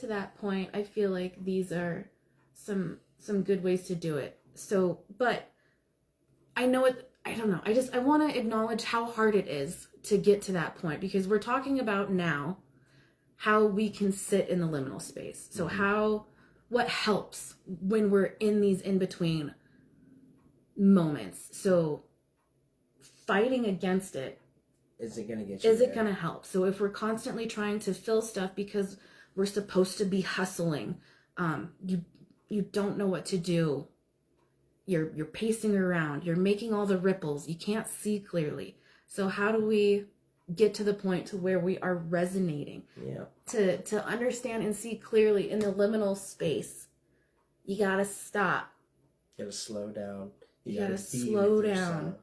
that point, I feel like these are some good ways to do it. So, but I know it. I don't know. I want to acknowledge how hard it is to get to that point, because we're talking about now how we can sit in the liminal space. So what helps when we're in these in-between moments? So fighting against it, is it going to get you? Is it going to help? So if we're constantly trying to fill stuff because we're supposed to be hustling, you don't know what to do. You're pacing around. You're making all the ripples. You can't see clearly. So how do we get to the point to where we are resonating? Yeah. To understand and see clearly in the liminal space, you gotta stop. You gotta slow down. You gotta slow down.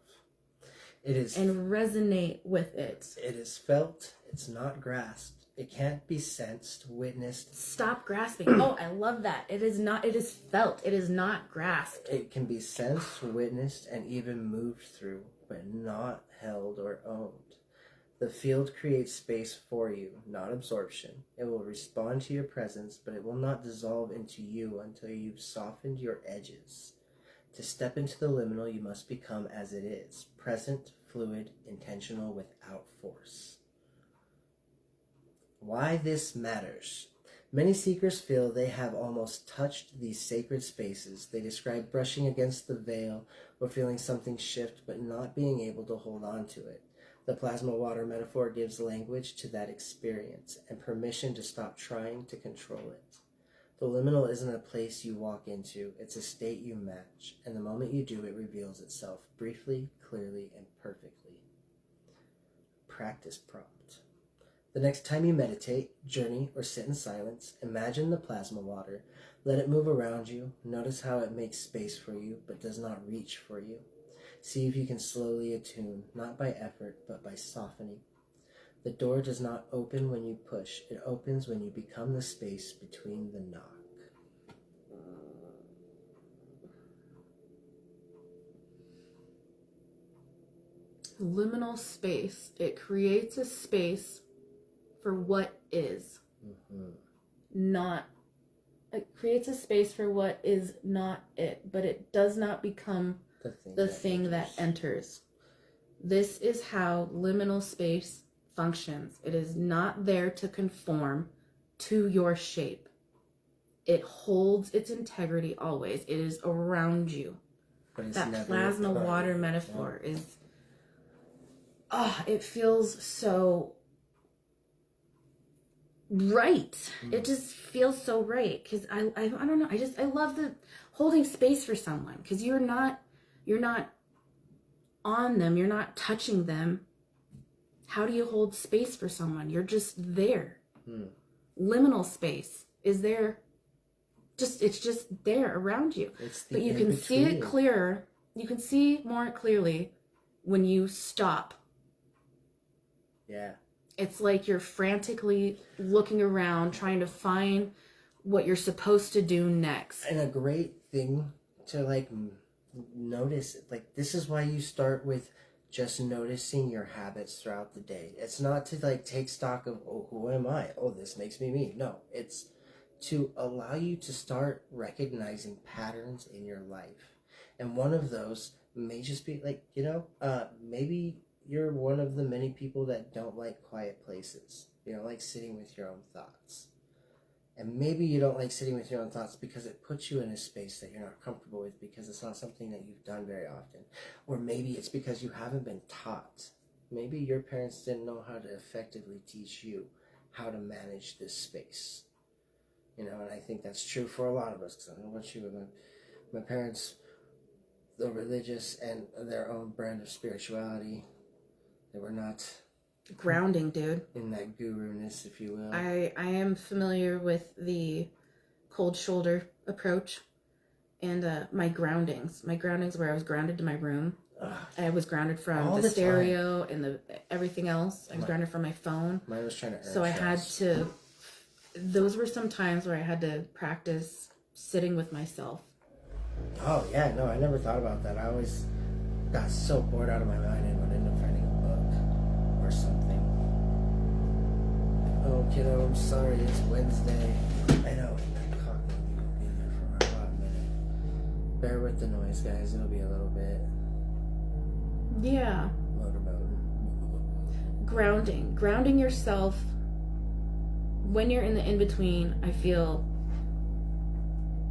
It is, and resonate with it. It is felt. It's not grasped. It can't be sensed, witnessed. Stop grasping. Oh, I love that. It is not. It is felt. It is not grasped. It can be sensed, witnessed, and even moved through, but not held or owned. The field creates space for you, not absorption. It will respond to your presence, but it will not dissolve into you until you've softened your edges. To step into the liminal, you must become as it is, present, fluid, intentional, without force. Why this matters. Many seekers feel they have almost touched these sacred spaces. They describe brushing against the veil or feeling something shift, but not being able to hold on to it. The plasma water metaphor gives language to that experience and permission to stop trying to control it. The liminal isn't a place you walk into, it's a state you match, and the moment you do, it reveals itself briefly, clearly, and perfectly. Practice prompt. The next time you meditate, journey, or sit in silence, imagine the plasma water. Let it move around you. Notice how it makes space for you, but does not reach for you. See if you can slowly attune, not by effort, but by softening. The door does not open when you push. It opens when you become the space between the knock. Liminal space. It creates a space for what is. Mm-hmm. Not. It creates a space for what is not it, but it does not become the thing that enters. This is how liminal space functions. It is not there to conform to your shape. It holds its integrity always. It is around you. That plasma water metaphor is, it feels so right. It just feels so right, because I don't know, I love the holding space for someone, because you're not on them, you're not touching them. How do you hold space for someone? You're just there. Liminal space is there, it's just there around you, but you can see it clearer, you can see more clearly when you stop. Yeah. It's like you're frantically looking around, trying to find what you're supposed to do next. And a great thing to like notice, like, this is why you start with just noticing your habits throughout the day. It's not to like take stock of, oh, who am I? Oh, this makes me me. No, it's to allow you to start recognizing patterns in your life. And one of those may just be like, maybe you're one of the many people that don't like quiet places. You know, like sitting with your own thoughts. And maybe you don't like sitting with your own thoughts because it puts you in a space that you're not comfortable with, because it's not something that you've done very often. Or maybe it's because you haven't been taught. Maybe your parents didn't know how to effectively teach you how to manage this space. You know, and I think that's true for a lot of us, because I don't know about you, but my parents, the religious and their own brand of spirituality, they were not grounding, dude. In that guru-ness, if you will. I am familiar with the cold shoulder approach, and my groundings where I was grounded to my room. I was grounded from the stereo and the everything else. I was grounded from my phone. Mine was trying to earn so I had to. Those were some times where I had to practice sitting with myself. Oh yeah, no, I never thought about that. I always got so bored out of my mind and would end up finding a book or something. Oh, kiddo, I'm sorry, it's Wednesday. I know, that clock will be there for a hot minute. Bear with the noise, guys. It'll be a little bit. Yeah. Motorboat. Grounding yourself when you're in the in-between, I feel,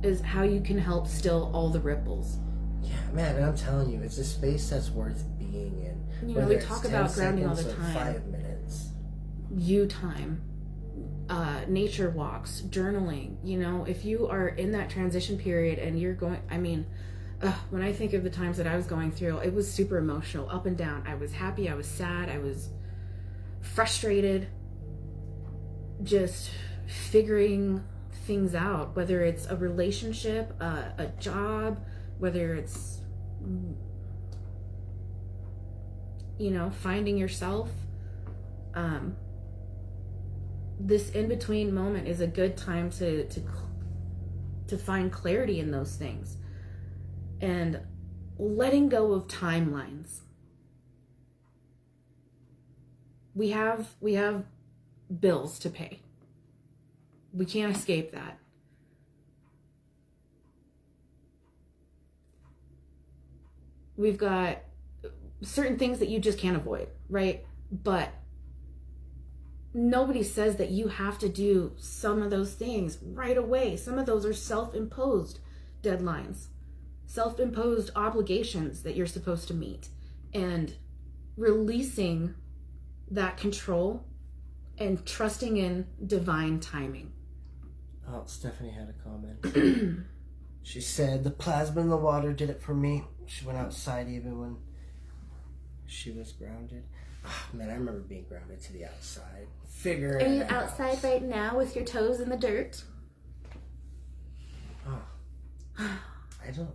is how you can help still all the ripples. Yeah, man, and I'm telling you, it's a space that's worth being in. You know, we talk about grounding all the time. 5 minutes. You time. Nature walks, journaling. You know, if you are in that transition period and you're going, when I think of the times that I was going through, it was super emotional, up and down. I was happy, I was sad, I was frustrated, just figuring things out, whether it's a relationship, a job, whether it's, finding yourself. This in-between moment is a good time to find clarity in those things, and letting go of timelines. We have bills to pay. We can't escape that. We've got certain things that you just can't avoid, right? But nobody says that you have to do some of those things right away. Some of those are self-imposed deadlines, self-imposed obligations that you're supposed to meet, and releasing that control and trusting in divine timing. Oh, Stephanie had a comment. She said, the plasma in the water did it for me. She went outside even when she was grounded. Oh, man, I remember being grounded to the outside. Are you outside right now with your toes in the dirt? Oh.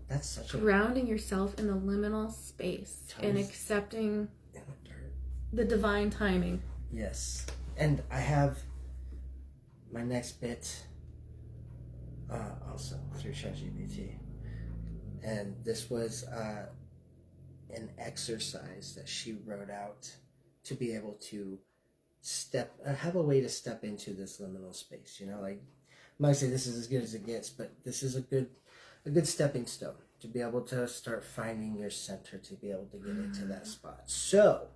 That's such a... Grounding yourself in the liminal space and accepting in the dirt. The divine timing. Yes. And I have my next bit also through ChatGPT. And this was an exercise that she wrote out to be able to have a way to step into this liminal space. You know, like I might say this is as good as it gets, but this is a good stepping stone to be able to start finding your center, to be able to get into that spot. So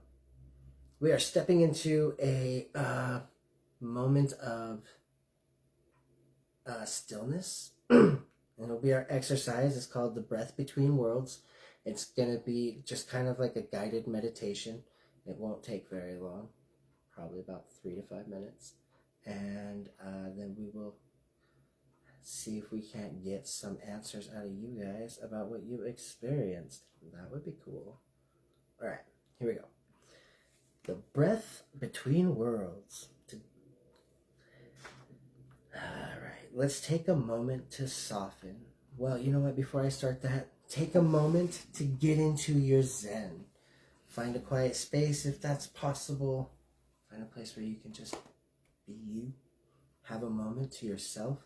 we are stepping into a moment of stillness. And it'll be our exercise. It's called the breath between worlds. It's going to be just kind of like a guided meditation. It won't take very long, probably about 3 to 5 minutes. And then we will see if we can't get some answers out of you guys about what you experienced. That would be cool. All right, here we go. The breath between worlds. All right, let's take a moment to soften. Well, you know what? Before I start that, take a moment to get into your Zen. Find a quiet space if that's possible. Find a place where you can just be you. Have a moment to yourself.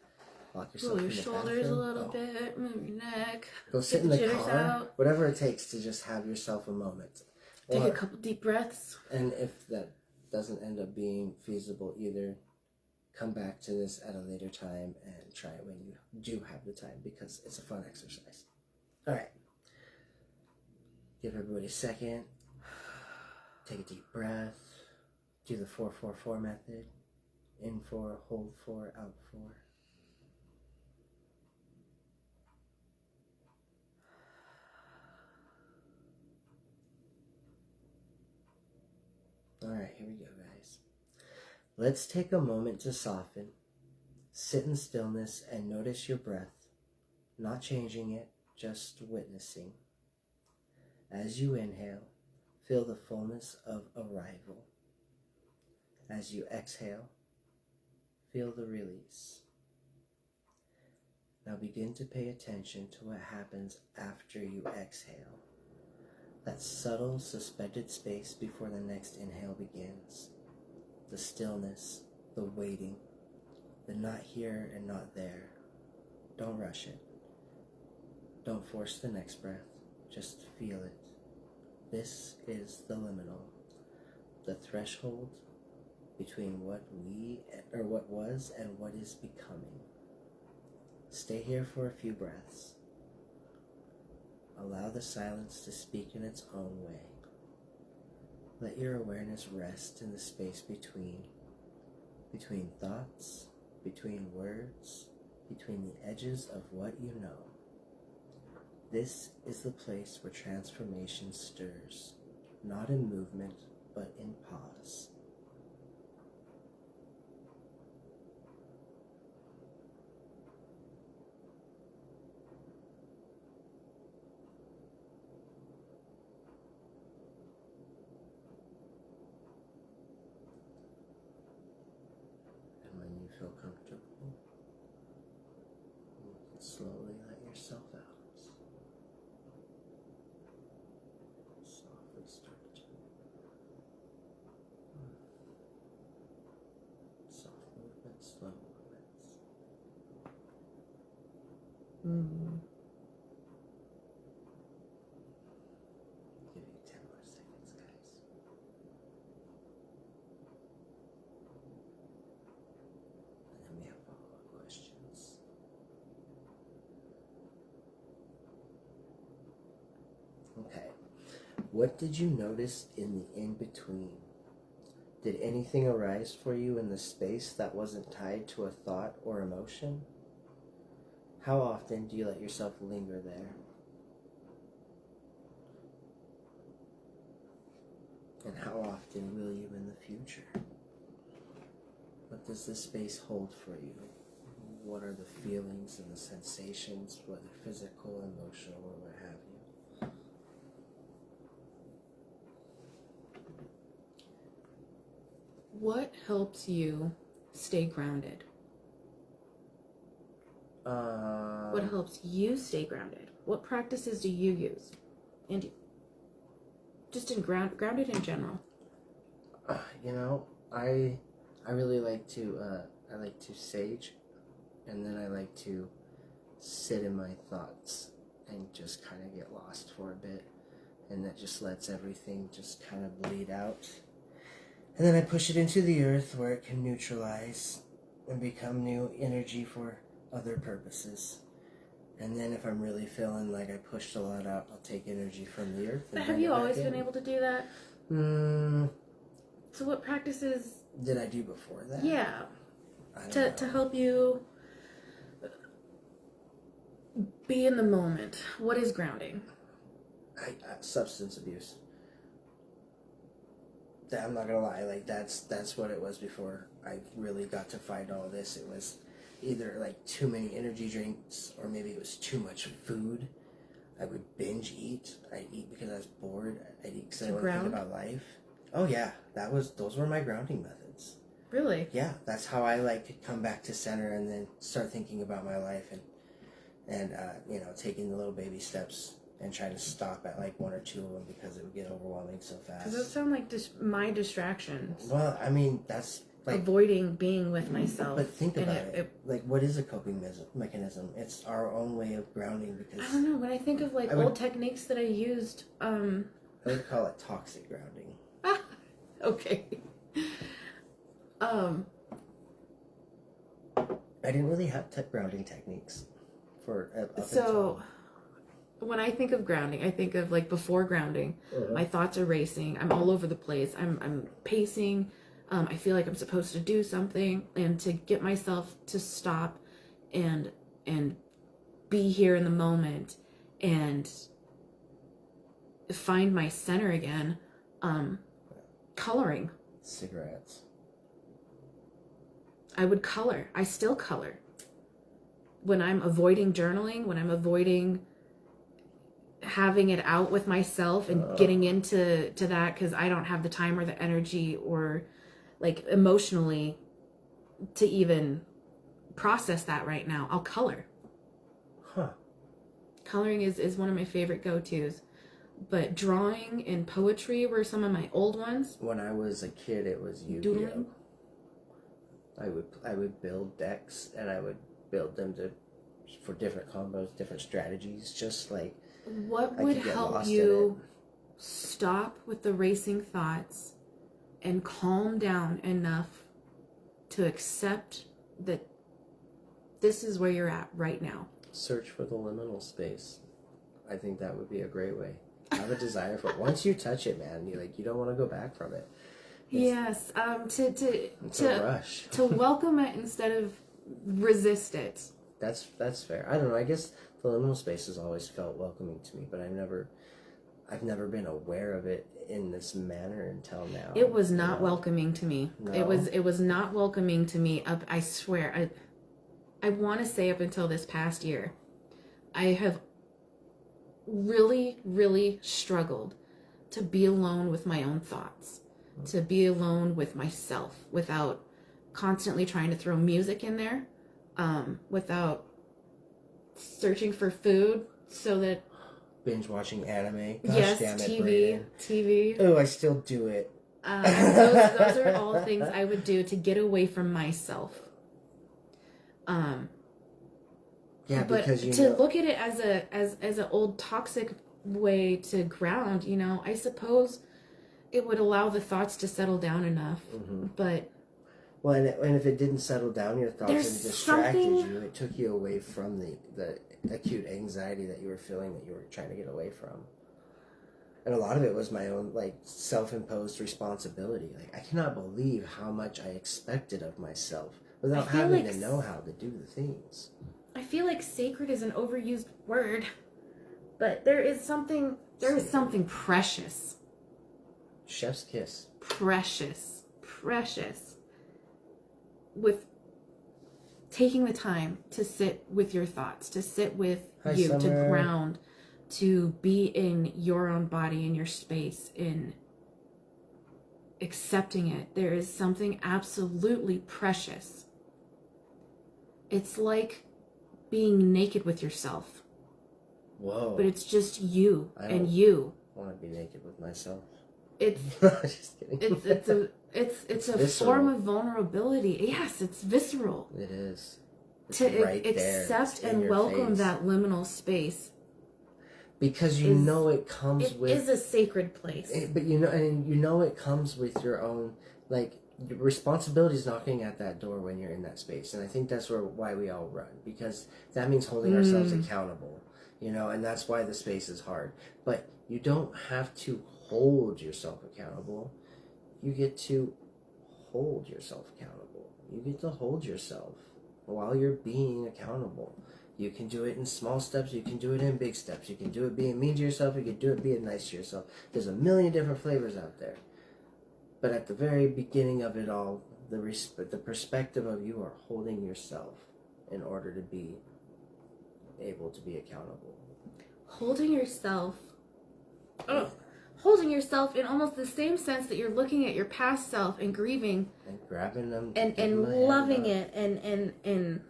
Lock yourself Roll your in the shoulders bathroom. a little bit, move your neck. Go sit in the jitters car. out. Whatever it takes to just have yourself a moment. Take a couple deep breaths. And if that doesn't end up being feasible either, come back to this at a later time and try it when you do have the time, because it's a fun exercise. All right. Give everybody a second. Take a deep breath. Do the 4-4-4 method. In 4, hold 4, out 4. All right, here we go, guys. Let's take a moment to soften. Sit in stillness and notice your breath, not changing it, just witnessing. As you inhale, feel the fullness of arrival. As you exhale, feel the release. Now begin to pay attention to what happens after you exhale. That subtle, suspended space before the next inhale begins. The stillness, the waiting, the not here and not there. Don't rush it. Don't force the next breath. Just feel it. This is the liminal, the threshold between what was and what is becoming. Stay here for a few breaths. Allow the silence to speak in its own way. Let your awareness rest in the space between thoughts, between words, between the edges of what you know. This is the place where transformation stirs, not in movement, but in pause. Feel comfortable, you can slowly let yourself out. Softly start to soft movements, slow movements. Give you 10 more seconds, guys. And then we have follow-up questions. Okay. What did you notice in the in-between? Did anything arise for you in the space that wasn't tied to a thought or emotion? How often do you let yourself linger there? And how often will you in the future? What does this space hold for you? What are the feelings and the sensations, whether physical, emotional, or what have you? What helps you stay grounded? What helps you stay grounded? What practices do you use? And just in grounded in general. You know, I really like to I like to sage, and then I like to sit in my thoughts and just kind of get lost for a bit, and that just lets everything just kind of bleed out. And then I push it into the earth where it can neutralize and become new energy for other purposes. And then if I'm really feeling like I pushed a lot out, I'll take energy from the earth. But have you always been able to do that? So what practices did I do before that? Yeah. I don't know. To help you be in the moment. What is grounding? Substance abuse. I'm not gonna lie, like that's what it was before I really got to find all this. It was either like too many energy drinks, or maybe it was too much food. I would binge eat. I'd eat because I was bored. I'd eat because I wanted to think about life. Oh yeah, those were my grounding methods. Really? Yeah, that's how I like to come back to center and then start thinking about my life and taking the little baby steps and trying to stop at like one or two of them because it would get overwhelming so fast. Does that sound like my distractions? Well, I mean, that's like avoiding being with myself. But think about it. Like, what is a coping mechanism? It's our own way of grounding because... I don't know. When I think of like old techniques that I used... I would call it toxic grounding. Okay. I didn't really have grounding techniques for... When I think of grounding, I think of like before grounding, my thoughts are racing. I'm all over the place. I'm pacing. I feel like I'm supposed to do something, and to get myself to stop and be here in the moment and find my center again. Coloring. Cigarettes. I would color. I still color. When I'm avoiding journaling, when I'm avoiding having it out with myself and getting into that because I don't have the time or the energy or like emotionally to even process that right now, I'll color. Coloring is one of my favorite go-tos. But drawing and poetry were some of my old ones. When I was a kid, it was Yu-Gi-Oh. Doodling. I would build decks, and I would build them for different combos, different strategies, just like... What would help you stop with the racing thoughts and calm down enough to accept that this is where you're at right now? Search for the liminal space. I think that would be a great way. Have a desire for it. Once you touch it, man, you don't want to go back from it. It's a rush. To welcome it instead of resist it. That's fair. I don't know. I guess the liminal space has always felt welcoming to me, but I've never been aware of it in this manner until now. It was not welcoming to me. No. It was not welcoming to me. I swear. I want to say up until this past year, I have really, really struggled to be alone with my own thoughts, to be alone with myself without constantly trying to throw music in there, without searching for food so that... Binge watching anime. Gosh, yes, damn it, TV. Oh, I still do it. Those are all things I would do to get away from myself. Yeah, but because look at it as an old toxic way to ground, I suppose it would allow the thoughts to settle down enough. But well, and if it didn't settle down, your thoughts and distracted you, it took you away from the acute anxiety that you were feeling, that you were trying to get away from. And a lot of it was my own like self-imposed responsibility. Like, I cannot believe how much I expected of myself without having to know how to do the things. I feel like sacred is an overused word, but there is something precious. Chef's kiss. Precious with taking the time to sit with your thoughts, to sit with you, Summer. To ground, to be in your own body, in your space, in accepting it. There is something absolutely precious. It's like being naked with yourself. Whoa. But it's just you and you. I want to be naked with myself. It's just kidding. It's a visceral. form of vulnerability. Yes, it's visceral. It is. It's To right there. accept It's in and your welcome face. that liminal space. Because you know it comes with... It is a sacred place. But you know it comes with your own, like, your responsibility is knocking at that door when you're in that space. And I think that's why we all run. Because that means holding ourselves accountable. You know, and that's why the space is hard. But you don't have to hold yourself accountable. You get to hold yourself accountable. You get to hold yourself while you're being accountable. You can do it in small steps. You can do it in big steps. You can do it being mean to yourself. You can do it being nice to yourself. There's a million different flavors out there. But at the very beginning of it all, the perspective of you are holding yourself in order to be able to be accountable. Holding yourself. Holding yourself in almost the same sense that you're looking at your past self and grieving and grabbing them and loving it and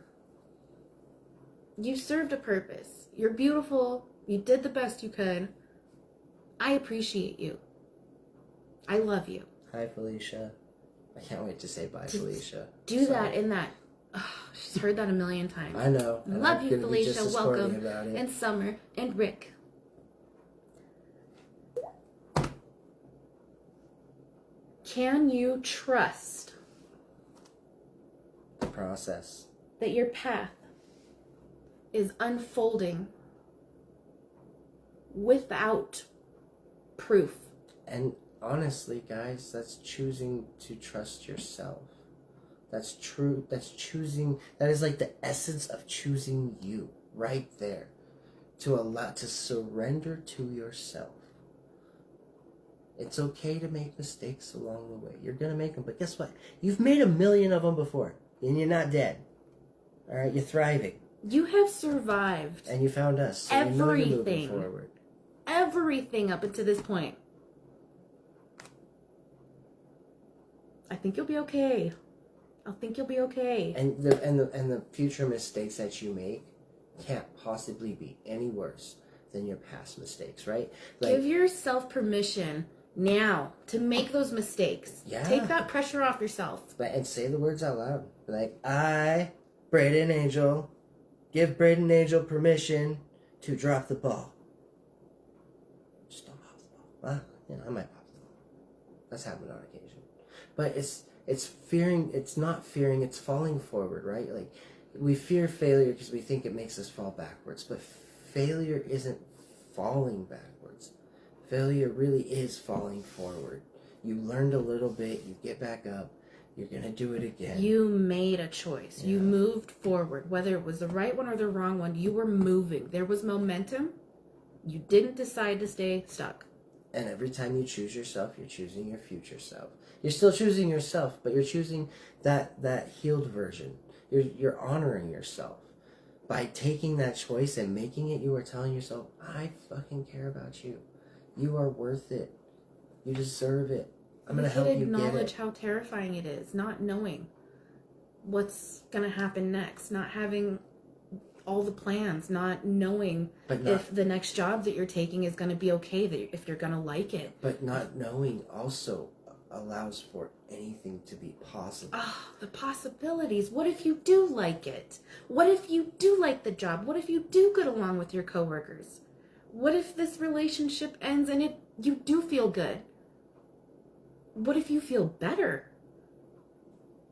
you served a purpose. You're beautiful. You did the best you could. I appreciate you. I love you. Hi, Felicia. I can't wait to say bye, Felicia. Do that in that. Oh, she's heard that a million times. I know. Love you, Felicia. Welcome. And Summer and Rick. Can you trust the process? That your path is unfolding without proof? And honestly, guys, that's choosing to trust yourself. That's true. That's choosing. That is like the essence of choosing you right there. To surrender to yourself. It's okay to make mistakes along the way. You're going to make them. But guess what? You've made a million of them before. And you're not dead. All right? You're thriving. You have survived. And you found us. So everything. You know you're moving forward. Everything up until this point. I think you'll be okay. I think you'll be okay. And the future mistakes that you make can't possibly be any worse than your past mistakes, right? Like, give yourself permission now to make those mistakes. Yeah. Take that pressure off yourself. And say the words out loud. Like, I, Braden Angel, give Braden Angel permission to drop the ball. Just don't pop the ball. Well, you know, I might pop the ball. That's happened on occasion. But it's fearing, it's not fearing, it's falling forward, right? Like, we fear failure because we think it makes us fall backwards. But failure isn't falling backwards. Failure really is falling forward. You learned a little bit, you get back up, you're going to do it again. You made a choice. Yeah. You moved forward. Whether it was the right one or the wrong one, you were moving. There was momentum. You didn't decide to stay stuck. And every time you choose yourself, you're choosing your future self. You're still choosing yourself, but you're choosing that healed version. You're honoring yourself. By taking that choice and making it, you are telling yourself, I fucking care about you. You are worth it. You deserve it. I'm going to help you get it. Acknowledge how terrifying it is, not knowing what's going to happen next, not having all the plans, not knowing if the next job that you're taking is going to be okay, if you're going to like it. But not knowing also allows for anything to be possible. The possibilities. What if you do like it? What if you do like the job? What if you do get along with your coworkers? What if this relationship ends and you do feel good? What if you feel better?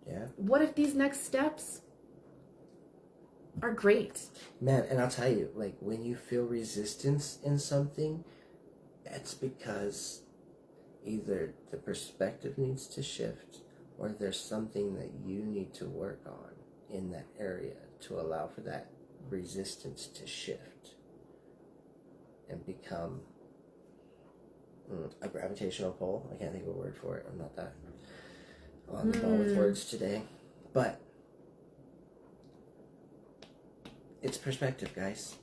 Yeah. What if these next steps are great? Man, and I'll tell you, like, when you feel resistance in something, it's because either the perspective needs to shift or there's something that you need to work on in that area to allow for that resistance to shift and become a gravitational pull. I can't think of a word for it. I'm not that on the ball with words today. But it's perspective, guys.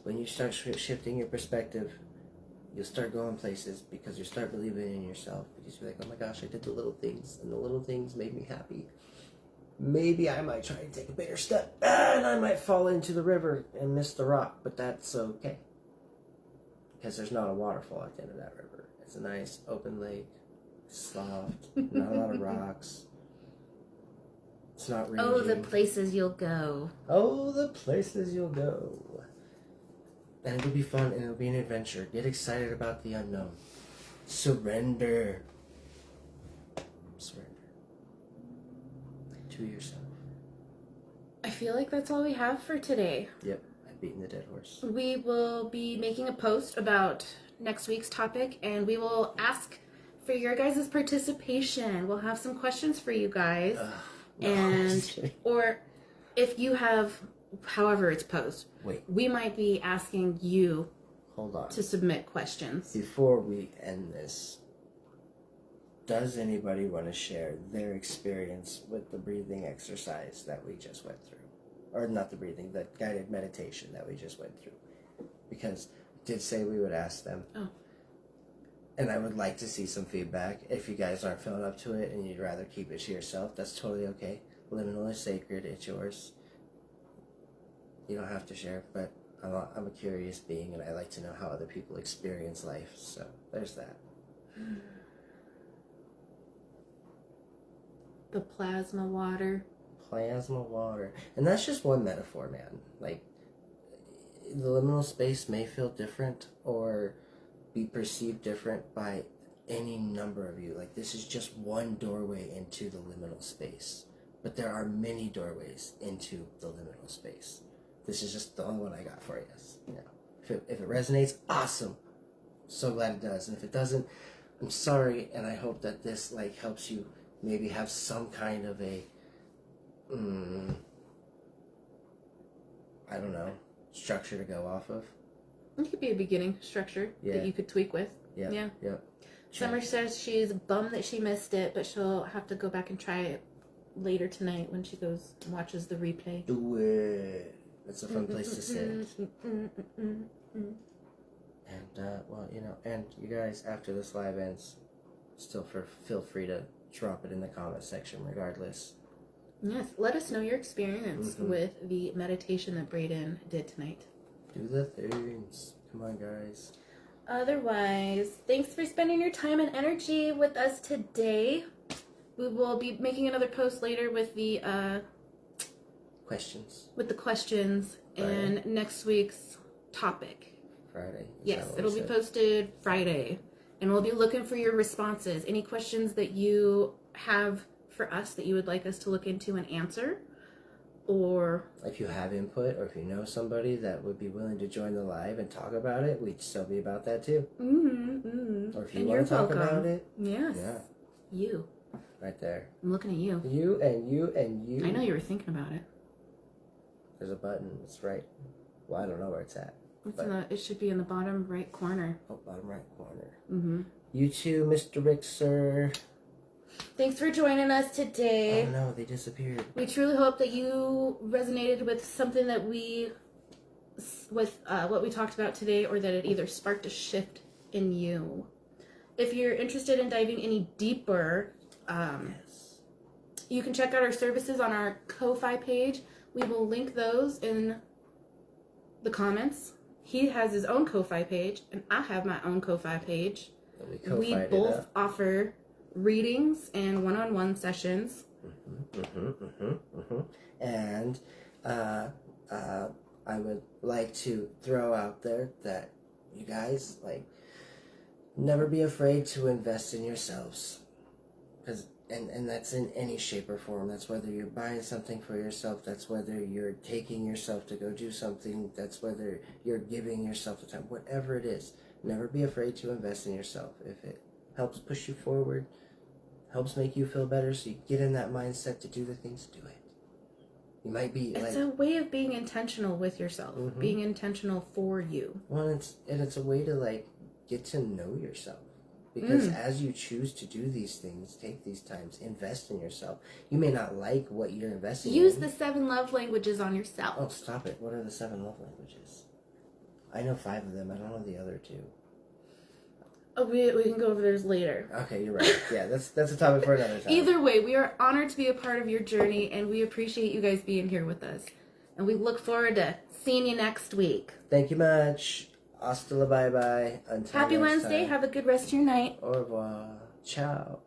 When you start shifting your perspective, you'll start going places because you start believing in yourself. Because you're like, oh my gosh, I did the little things, and the little things made me happy. Maybe I might try to take a bigger step, and I might fall into the river and miss the rock, but that's okay. Because there's not a waterfall at the end of that river. It's a nice open lake. soft, not a lot of rocks. It's not raging. Oh, the places you'll go. Oh, the places you'll go. And it'll be fun and it'll be an adventure. Get excited about the unknown. Surrender. Surrender. To yourself. I feel like that's all we have for today. Yep, I've beaten the dead horse. We will be making a post about next week's topic, and we will ask for your guys' participation. We'll have some questions for you guys. Or if you have, however it's posed, we might be asking you to submit questions. Before we end this, does anybody want to share their experience with the breathing exercise that we just went through? Or not the breathing, the guided meditation that we just went through. Because I did say we would ask them. Oh. And I would like to see some feedback. If you guys aren't feeling up to it and you'd rather keep it to yourself, that's totally okay. Liminal is sacred, it's yours. You don't have to share, but I'm a curious being and I like to know how other people experience life. So there's that. The plasma water. Plasma water. And that's just one metaphor, man. Like, the liminal space may feel different or be perceived different by any number of you. Like, this is just one doorway into the liminal space. But there are many doorways into the liminal space. This is just the only one I got for you. Yeah. If it resonates, awesome. So glad it does. And if it doesn't, I'm sorry. And I hope that this like helps you maybe have some kind of a, I don't know, structure to go off of. It could be a beginning structure that you could tweak with. Yeah. Summer says she's bummed that she missed it, but she'll have to go back and try it later tonight when she goes and watches the replay. Do it. It's a fun place to sit. And, well, you know, and you guys, after this live ends, still feel free to drop it in the comment section regardless. Yes, let us know your experience with the meditation that Brayden did tonight. Do the things. Come on, guys. Otherwise, thanks for spending your time and energy with us today. We will be making another post later with the questions. With the questions Friday. And next week's topic. Friday. Yes, it'll be posted Friday. And we'll be looking for your responses. Any questions that you have for us that you would like us to look into and answer. Or if you have input or if you know somebody that would be willing to join the live and talk about it, we'd still be about that too. Or if you want to talk about it. Yes. Yeah. You. Right there. I'm looking at you. You and you and you. I know you were thinking about it. There's a button. It's right. Well, I don't know where it's at. It should be in the bottom right corner. Oh, bottom right corner. You too, Mr. Rixer. Thanks for joining us today. Oh no, they disappeared. We truly hope that you resonated with something that what we talked about today, or that it either sparked a shift in you. If you're interested in diving any deeper, you can check out our services on our Ko-Fi page. We will link those in the comments. He has his own Ko-Fi page, and I have my own Ko-Fi page. We both offer readings and one-on-one sessions. And I would like to throw out there that you guys, like, never be afraid to invest in yourselves. And that's in any shape or form. That's whether you're buying something for yourself, that's whether you're taking yourself to go do something, that's whether you're giving yourself the time, whatever it is. Never be afraid to invest in yourself. If it helps push you forward, helps make you feel better, so you get in that mindset to do the things, do it. You might be it's a way of being intentional with yourself, being intentional for you. Well, it's a way to, like, get to know yourself. Because as you choose to do these things, take these times, invest in yourself. You may not like what you're investing in. Use the 7 love languages on yourself. Oh, stop it. What are the 7 love languages? I know 5 of them. I don't know the other 2. Oh, we can go over those later. Okay, you're right. Yeah, that's a topic for another time. Either way, we are honored to be a part of your journey, and we appreciate you guys being here with us. And we look forward to seeing you next week. Thank you much. Hasta la bye-bye. Until Happy next Wednesday. time. Have a good rest of your night. Au revoir. Ciao.